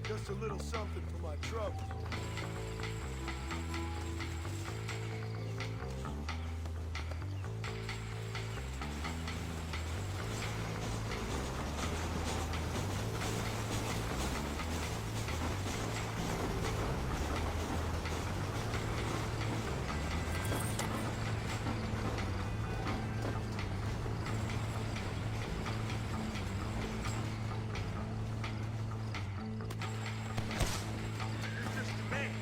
Just a little something for my troubles. You're just a man.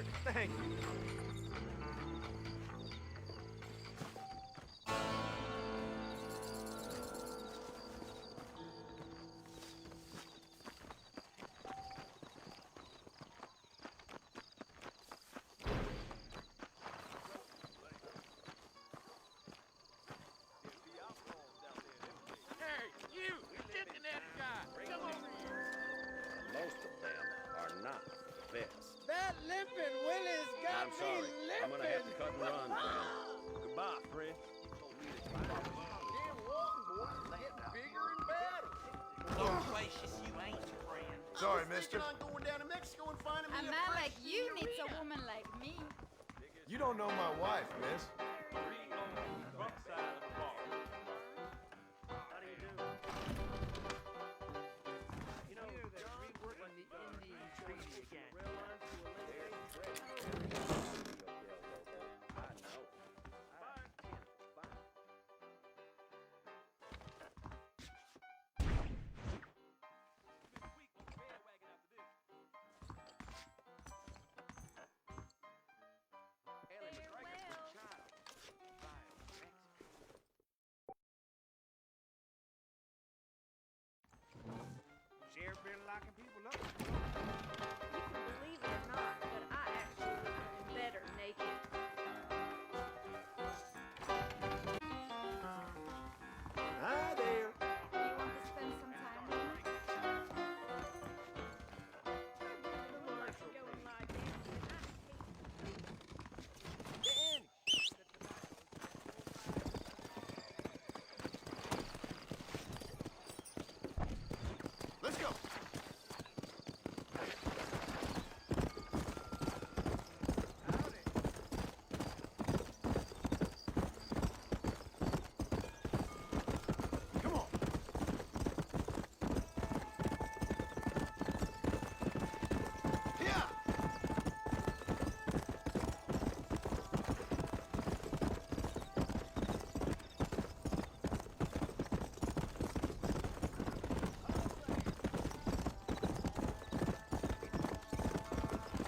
Sure, thank you. Hey, you! Looking at guy! Come over here! Most of them are not the best. That limping Willie's got I'm sorry. me limping. I'm gonna have to cut and run, friend. Goodbye, friend. Lord gracious, you ain't, friend. Sorry, mister. I'm going down to Mexico and finding A me a man fresh like you needs a woman like me. You don't know my wife, miss. You know, they're reworking the Indian Treaty again. Sheriff been locking people up. You can believe it or not, but I actually look even better naked. Hi there. You want to spend some time with me? Going like dancing, I Let's go. Come on. Yeah.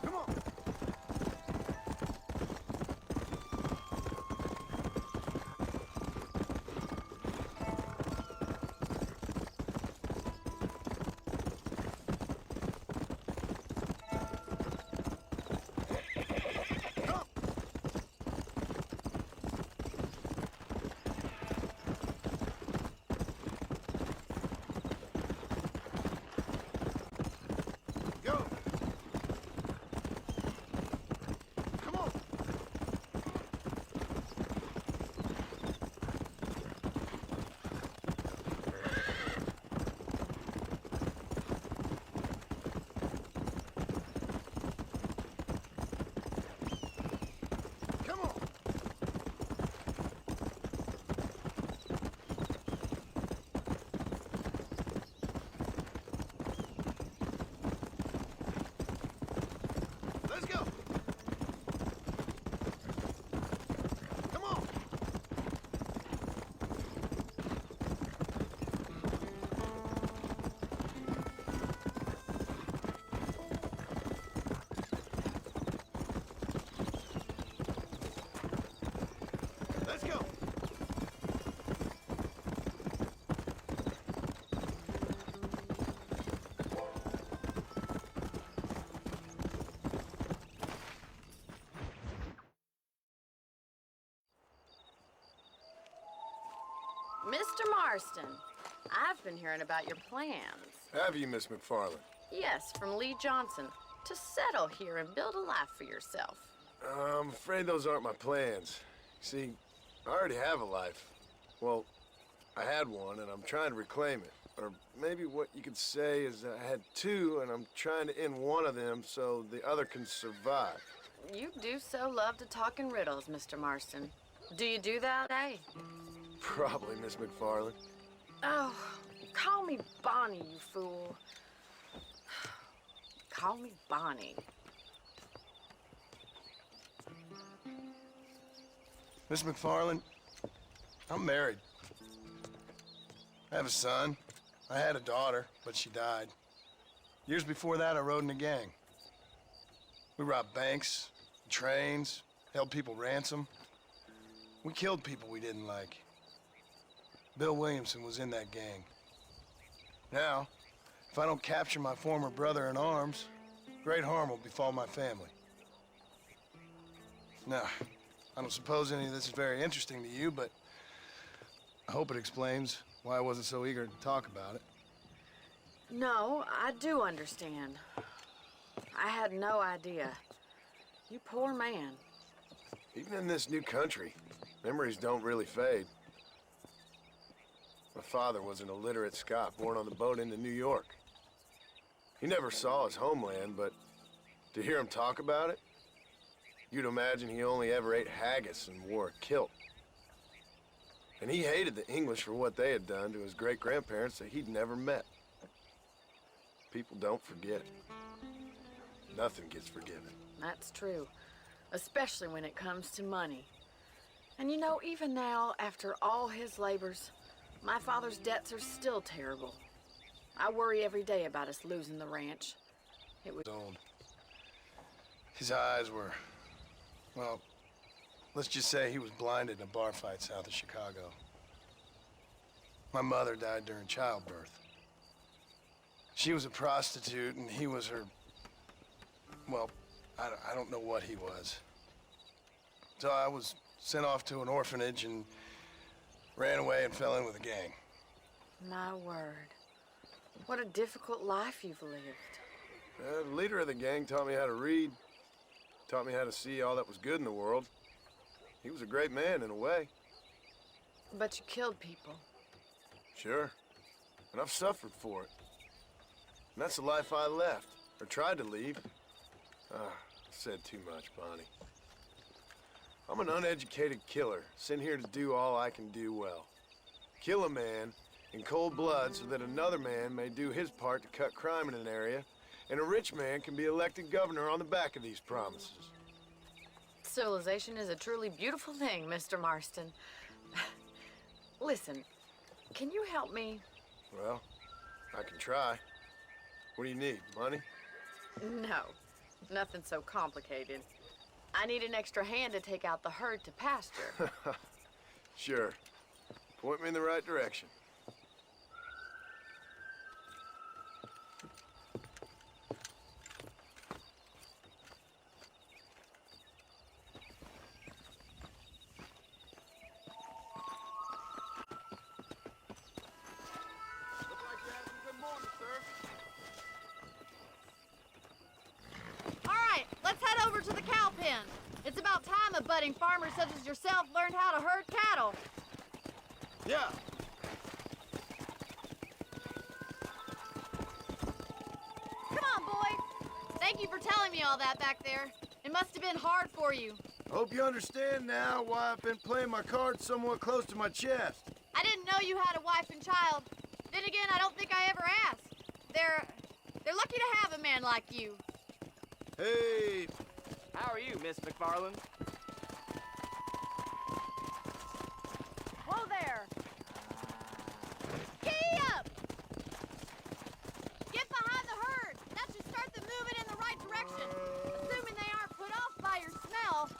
Come on. Go. Come on. Come on. Let's go. Come on. Let's go. Mr. Marston, I've been hearing about your plans. Have you, Miss McFarland? Yes, from Lee Johnson, to settle here and build a life for yourself. I'm afraid those aren't my plans. See, I already have a life. Well, I had one, and I'm trying to reclaim it. Or maybe what you could say is I had two, and I'm trying to end one of them so the other can survive. You do so love to talk in riddles, Mr. Marston. Do you do that, eh? Probably, Miss McFarland. Oh, call me Bonnie, you fool. Call me Bonnie. Miss McFarland, I'm married. I have a son. I had a daughter, but she died. Years before that, I rode in a gang. We robbed banks, trains, held people ransom. We killed people we didn't like. Bill Williamson was in that gang. Now, if I don't capture my former brother in arms, great harm will befall my family. Now, I don't suppose any of this is very interesting to you, but I hope it explains why I wasn't so eager to talk about it. No, I do understand. I had no idea. You poor man. Even in this new country, memories don't really fade. My father was an illiterate Scot born on the boat into New York. He never saw his homeland, but to hear him talk about it, you'd imagine he only ever ate haggis and wore a kilt. And he hated the English for what they had done to his great-grandparents that he'd never met. People don't forget. Nothing gets forgiven. That's true, especially when it comes to money. And you know, even now, after all his labors, my father's debts are still terrible. I worry every day about us losing the ranch. It was old. His eyes were, well, let's just say he was blinded in a bar fight south of Chicago. My mother died during childbirth. She was a prostitute and he was her, well, I don't know what he was. So I was sent off to an orphanage and ran away and fell in with a gang. My word. What a difficult life you've lived. The leader of the gang taught me how to read, taught me how to see all that was good in the world. He was a great man in a way. But you killed people. Sure. And I've suffered for it. And that's the life I left, or tried to leave. Said too much, Bonnie. I'm an uneducated killer, sent here to do all I can do well. Kill a man in cold blood so that another man may do his part to cut crime in an area, and a rich man can be elected governor on the back of these promises. Civilization is a truly beautiful thing, Mr. Marston. Listen, can you help me? Well, I can try. What do you need, money? No, nothing so complicated. I need an extra hand to take out the herd to pasture. Sure. Point me in the right direction. It's about time a budding farmer such as yourself learned how to herd cattle. Yeah. Come on, boy. Thank you for telling me all that back there. It must have been hard for you. Hope you understand now why I've been playing my cards somewhat close to my chest. I didn't know you had a wife and child. Then again, I don't think I ever asked. They're lucky to have a man like you. Hey. How are you, Miss McFarland? Whoa there! Key up! Get behind the herd! That should start them moving in the right direction. Assuming they aren't put off by your smell.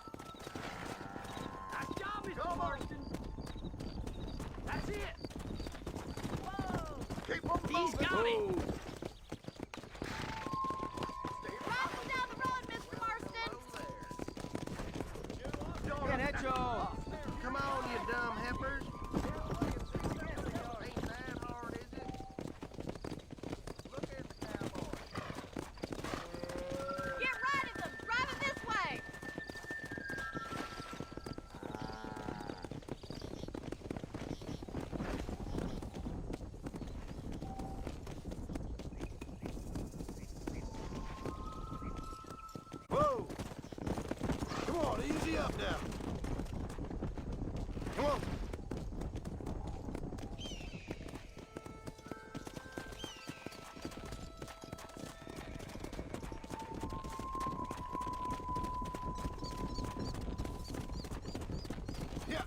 Nice job, Mr. Marston. That's it. Whoa! Keep on moving. He's got it. Come on, you dumb heifers. Get right at them! Drive them this way! Whoa! Come on, easy up now. Come on. Yeah.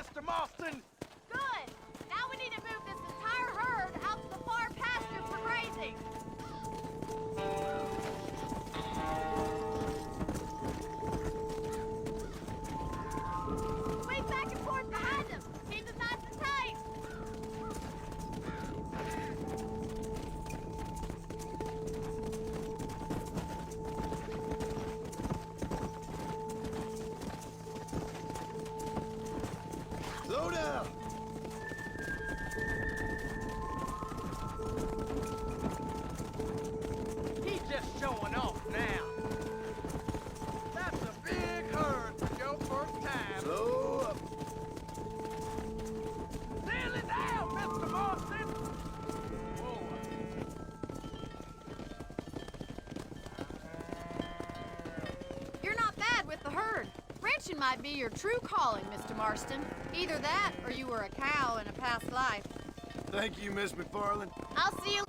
Mr. Marston! Good! Now we need to move this entire herd out to the far pasture for grazing. Swing back and forth behind them. Keep them nice and tight. Slow down! He's just showing off now. That's a big herd for your first time. Slow up. Nearly down, Mr. Marston. You're not bad with the herd. Ranching might be your true calling, Mr. Marston. Either that, or you were a cow in a past life. Thank you, Miss McFarland. I'll see you.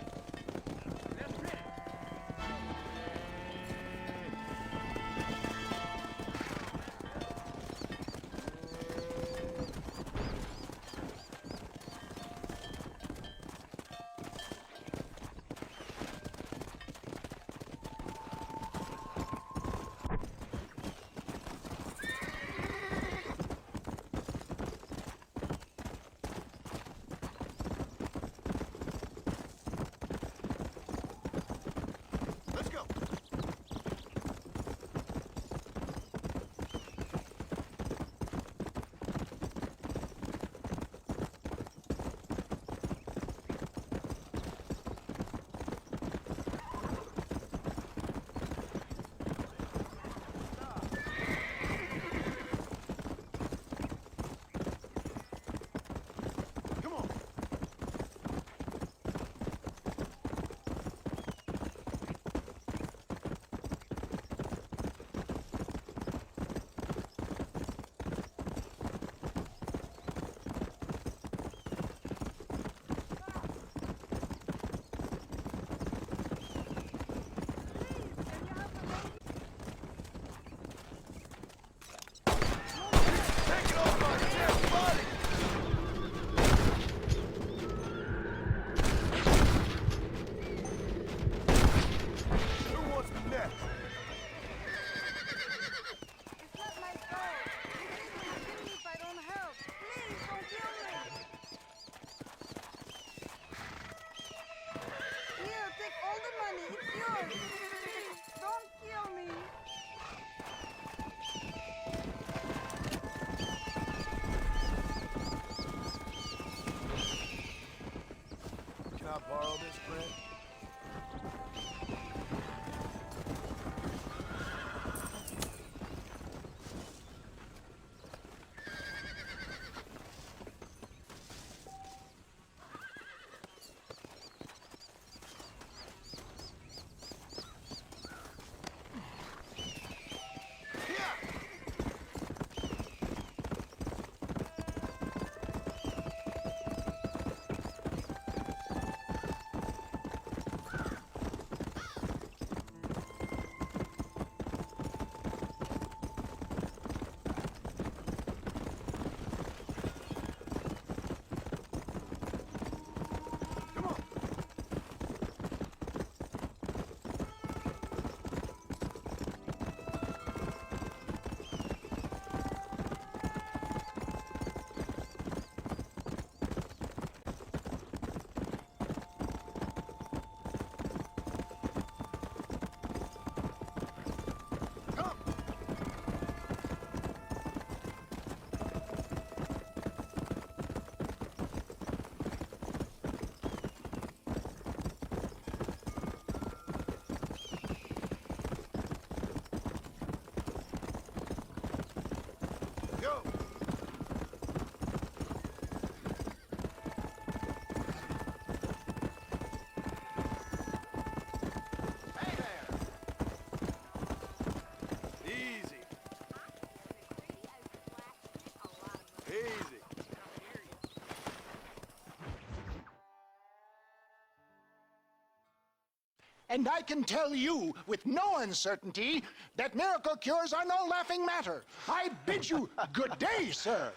And I can tell you with no uncertainty that miracle cures are no laughing matter. I bid you good day, sir.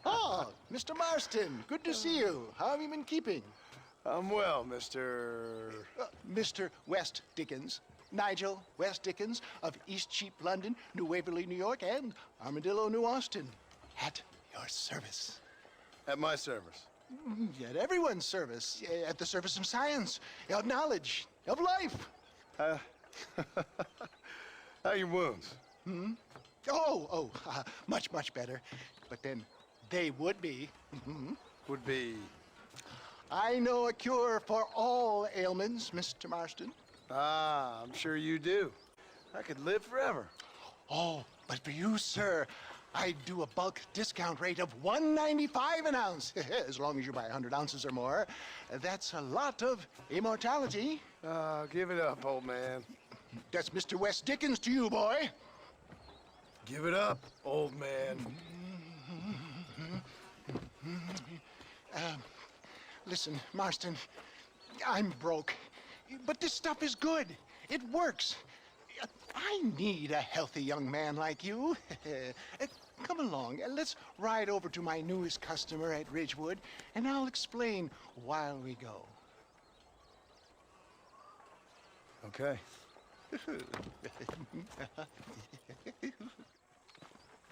Oh, Mr. Marston, good to see you. How have you been keeping? I'm well, Mr. Mr. West Dickens. Nigel West Dickens of East Cheap, London, New Waverly, New York, and Armadillo, New Austin. At your service. At my service. At everyone's service. At the service of science, of knowledge, of life. How are your wounds? Much, much better. But then they would be. Would be? I know a cure for all ailments, Mr. Marston. Ah, I'm sure you do. I could live forever. Oh, but for you, sir, I do a bulk discount rate of $1.95 an ounce, as long as you buy 100 ounces or more. That's a lot of immortality. Give it up, old man. That's Mr. West Dickens to you, boy. Give it up, old man. Listen, Marston, I'm broke, but this stuff is good. It works. I need a healthy young man like you. Come along, let's ride over to my newest customer at Ridgewood, and I'll explain while we go. Okay.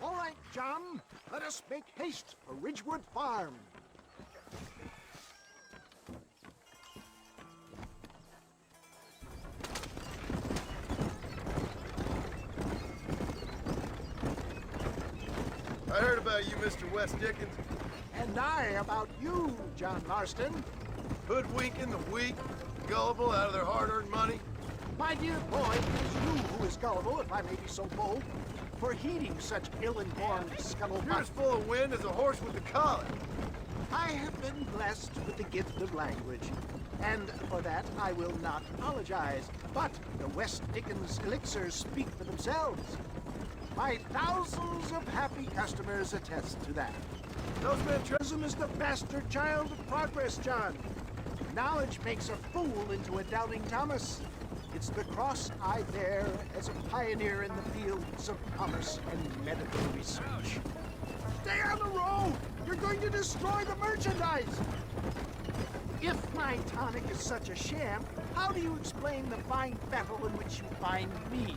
All right, John, let us make haste for Ridgewood Farm. I heard about you, Mr. West Dickens. And I about you, John Marston. Hoodwinking the weak, gullible out of their hard-earned money. My dear boy, it is you who is gullible, if I may be so bold, for heeding such ill-informed scuttlebutt. You're as full of wind as a horse with a collar. I have been blessed with the gift of language, and for that I will not apologize. But the West Dickens elixirs speak for themselves. My thousands of happy customers attest to that. Those mentrism is the bastard child of progress, John. Knowledge makes a fool into a doubting Thomas. It's the cross I bear as a pioneer in the fields of commerce and medical research. Stay on the road! You're going to destroy the merchandise! If my tonic is such a sham, how do you explain the fine battle in which you find me?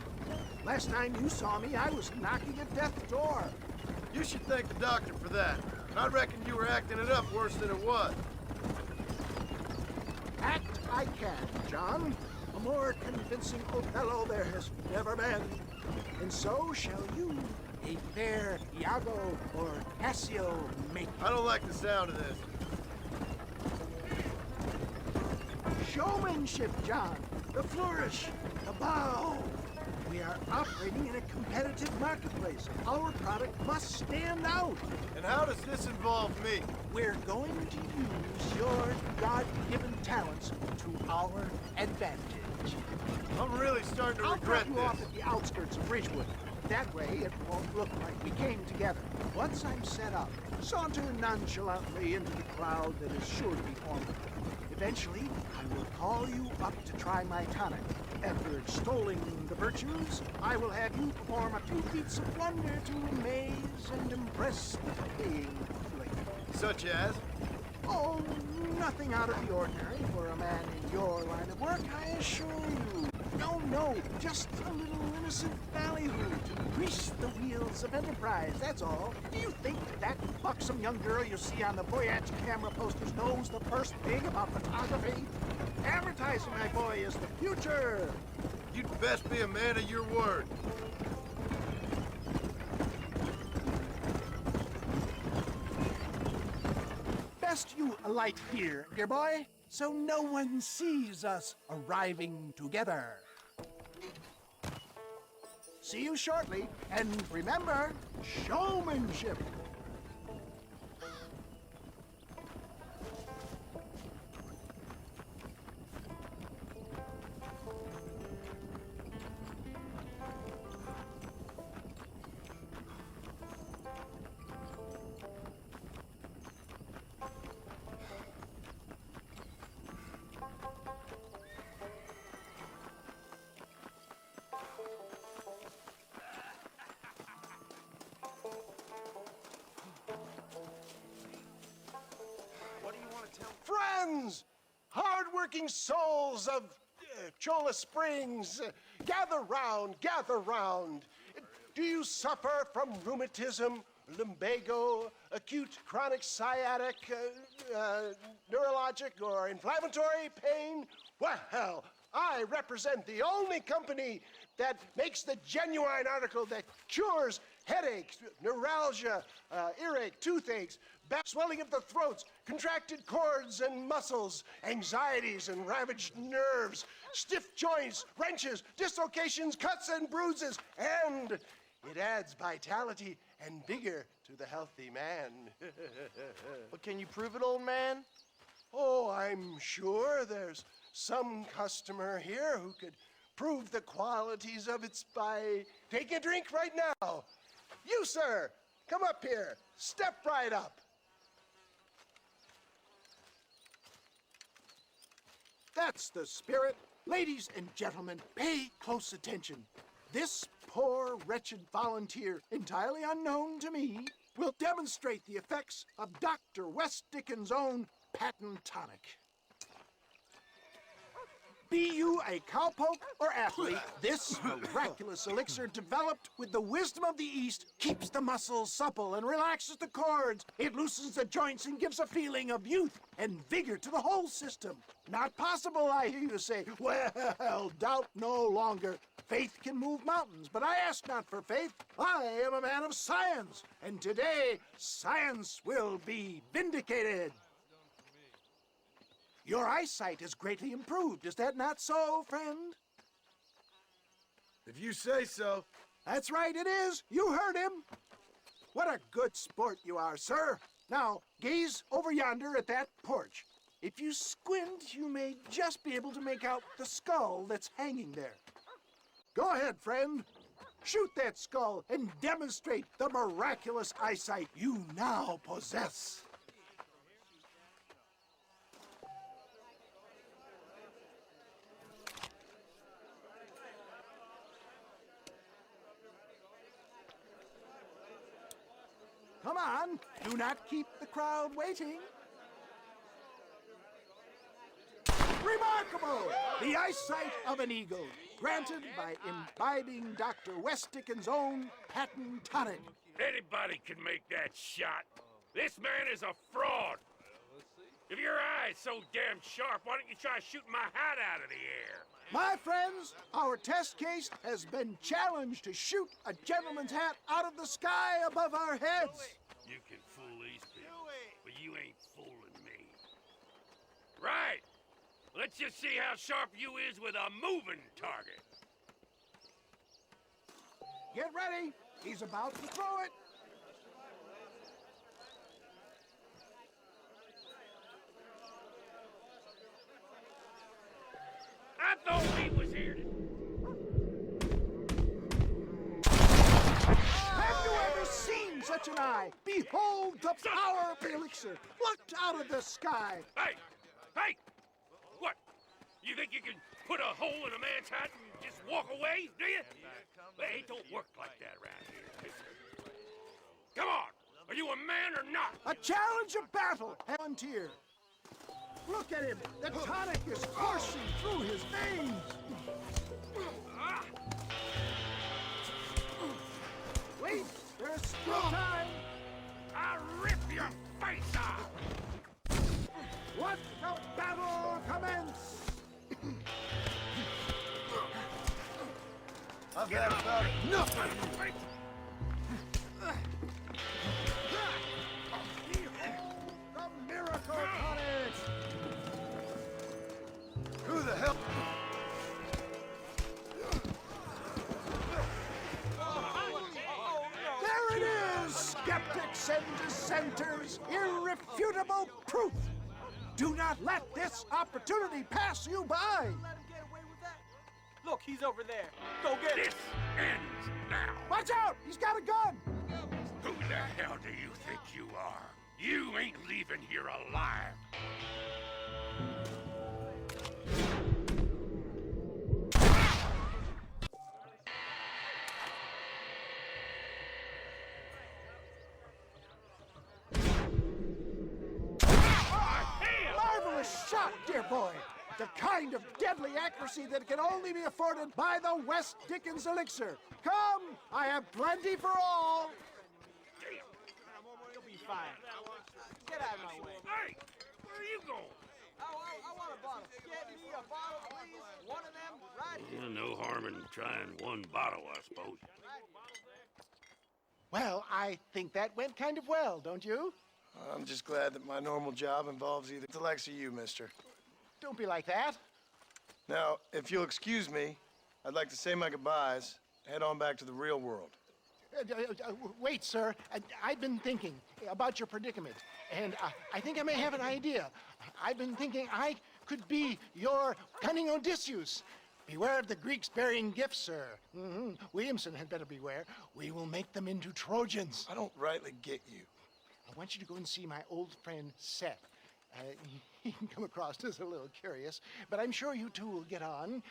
Last time you saw me, I was knocking at death's door. You should thank the doctor for that. I reckon you were acting it up worse than it was. Act I can, John. A more convincing Othello there has never been. And so shall you, a fair Iago or Cassio make. I don't like the sound of this. Showmanship, John. The flourish, the bow. We are operating in a competitive marketplace. Our product must stand out. And how does this involve me? We're going to use your God-given talents to our advantage. I'm really starting to regret I'll drop you off at the outskirts of Ridgewood. That way, it won't look like we came together. Once I'm set up, saunter nonchalantly into the crowd that is sure to be forming. Eventually, I will call you up to try my tonic. After extolling the virtues, I will have you perform a few feats of wonder to amaze and impress the paying public. Such as? Oh, nothing out of the ordinary for a man in your line of work, I assure you. No, just a little innocent ballyhoo to grease the wheels of enterprise, that's all. Do you think that buxom young girl you see on the Voyage camera posters knows the first thing about photography? Advertising, my boy, is the future. You'd best be a man of your word. Best you alight here, dear boy, so no one sees us arriving together. See you shortly, and remember, showmanship. friends, hard-working souls of Cholla Springs, gather round, gather round. Do you suffer from rheumatism, lumbago, acute chronic sciatic, neurologic, or inflammatory pain? Well, I represent the only company that makes the genuine article that cures headaches, neuralgia, earache, toothaches, back swelling of the throats, contracted cords and muscles, anxieties and ravaged nerves, stiff joints, wrenches, dislocations, cuts and bruises, and it adds vitality and vigor to the healthy man. But can you prove it, old man? Oh, I'm sure there's some customer here who could prove the qualities of it by taking a drink right now. You, sir, come up here. Step right up. That's the spirit. Ladies and gentlemen, pay close attention. This poor, wretched volunteer, entirely unknown to me, will demonstrate the effects of Dr. West Dickens' own patent tonic. Be you a cowpoke or athlete, this miraculous elixir developed with the wisdom of the East keeps the muscles supple and relaxes the cords. It loosens the joints and gives a feeling of youth and vigor to the whole system. Not possible, I hear you say. Well, doubt no longer. Faith can move mountains, but I ask not for faith. I am a man of science, and today science will be vindicated. Your eyesight is greatly improved. Is that not so, friend? If you say so. That's right, it is. You heard him. What a good sport you are, sir. Now, gaze over yonder at that porch. If you squint, you may just be able to make out the skull that's hanging there. Go ahead, friend. Shoot that skull and demonstrate the miraculous eyesight you now possess. Come on, do not keep the crowd waiting. Remarkable! The eyesight of an eagle, granted by imbibing Dr. West Dickens' own patent tonic. Anybody can make that shot. This man is a fraud. If your eye's so damn sharp, why don't you try shooting my hat out of the air? My friends, our test case has been challenged to shoot a gentleman's hat out of the sky above our heads. You can fool these people, but you ain't fooling me. Right. Let's just see how sharp you is with a moving target. Get ready. He's about to throw it. I thought he was here to... Have you ever seen such an eye? Behold the power of the elixir, plucked out of the sky. Hey! Hey! What? You think you can put a hole in a man's hat and just walk away, do you? Hey, it don't work like that around here, mister. Come on! Are you a man or not? A challenge of battle, volunteer. Look at him. The tonic is coursing through his veins. Wait, there's still time. I'll rip your face off. Let the battle commence. I've had about enough of you. The miracle tonic. Who the hell? There it is, skeptics and dissenters, irrefutable proof. Do not let this opportunity pass you by. Look, he's over there. Go get him. This ends now. Watch out! He's got a gun! Who the hell do you think you are? You ain't leaving here alive. Marvelous The kind of deadly accuracy that can only be afforded by the West Dickens elixir. Come, I have plenty for all. You'll be fine. Get out of my way. Hey, where are you going? I want a bottle. Get me a bottle, please. One of them right here. No harm in trying one bottle, I suppose. Well, I think that went kind of well, don't you? I'm just glad that my normal job involves either Alex or you, mister. Don't be like that. Now, if you'll excuse me, I'd like to say my goodbyes, head on back to the real world. Wait, sir. I've been thinking about your predicament, and I think I may have an idea. I've been thinking I could be your cunning Odysseus. Beware of the Greeks burying gifts, sir. Williamson had better beware. We will make them into Trojans. I don't rightly get you. I want you to go and see my old friend Seth. He can come across as a little curious, but I'm sure you two will get on.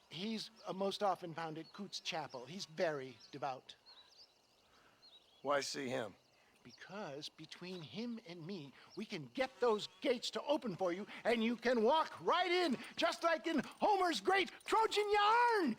He's most often found at Coots Chapel. He's very devout. Why see him? Because between him and me, we can get those gates to open for you, and you can walk right in, just like in Homer's great Trojan yarn!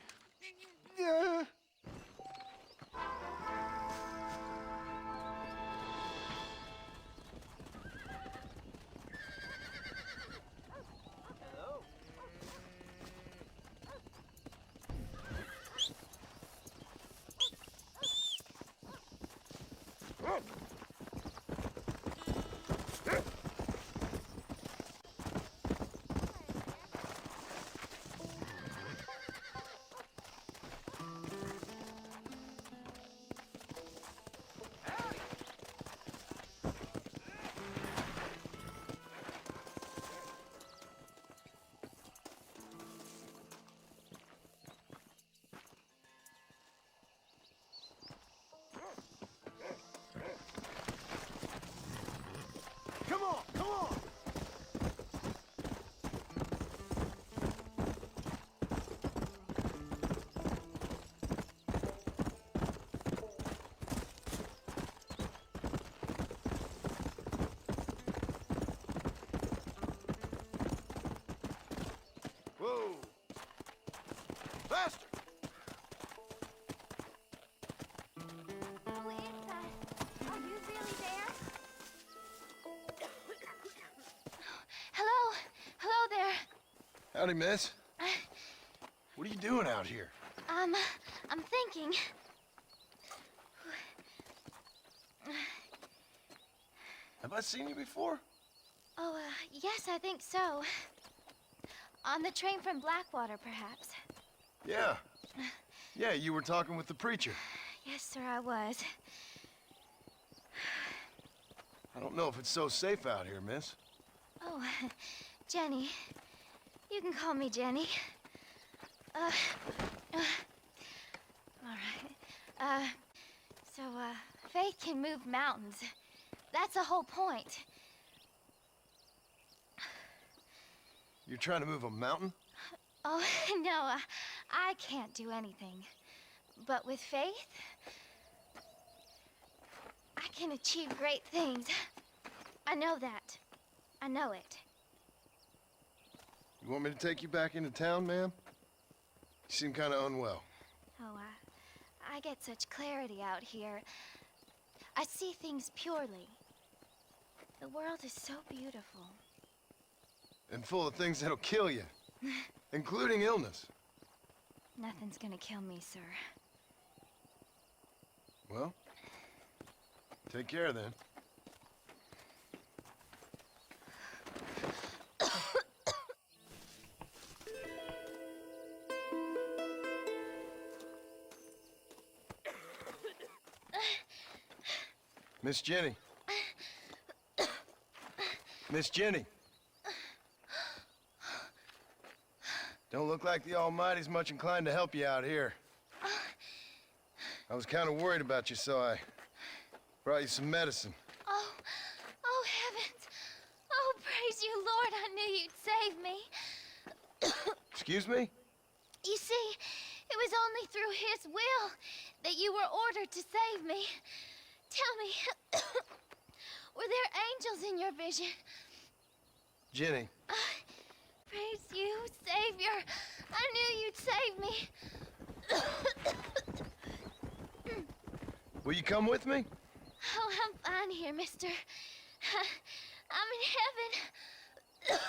Come on, come on! Whoa! Faster! Who is that? Are you really there? Hello? Hello there. Howdy, miss. What are you doing out here? I'm thinking. Have I seen you before? Oh, yes, I think so. On the train from Blackwater, perhaps. Yeah. Yeah, you were talking with the preacher. Yes, sir, I was. I don't know if it's so safe out here, miss. Oh, Jenny. You can call me Jenny. All right. So, Faith can move mountains. That's the whole point. You're trying to move a mountain? Oh, no, I can't do anything. But with Faith, I can achieve great things. I know that. I know it. You want me to take you back into town, ma'am? You seem kind of unwell. Oh, I get such clarity out here. I see things purely. The world is so beautiful. And full of things that'll kill you, including illness. Nothing's gonna kill me, sir. Well, take care then. Miss Jenny. Miss Jenny. Don't look like the Almighty's much inclined to help you out here. I was kind of worried about you, so I brought you some medicine. Oh, heavens. Oh, praise you, Lord. I knew you'd save me. Excuse me? You see, it was only through his will that you were ordered to save me. Tell me, were there angels in your vision? Jenny. Praise you, Savior. I knew you'd save me. Will you come with me? Oh, I'm fine here, mister. I'm in heaven.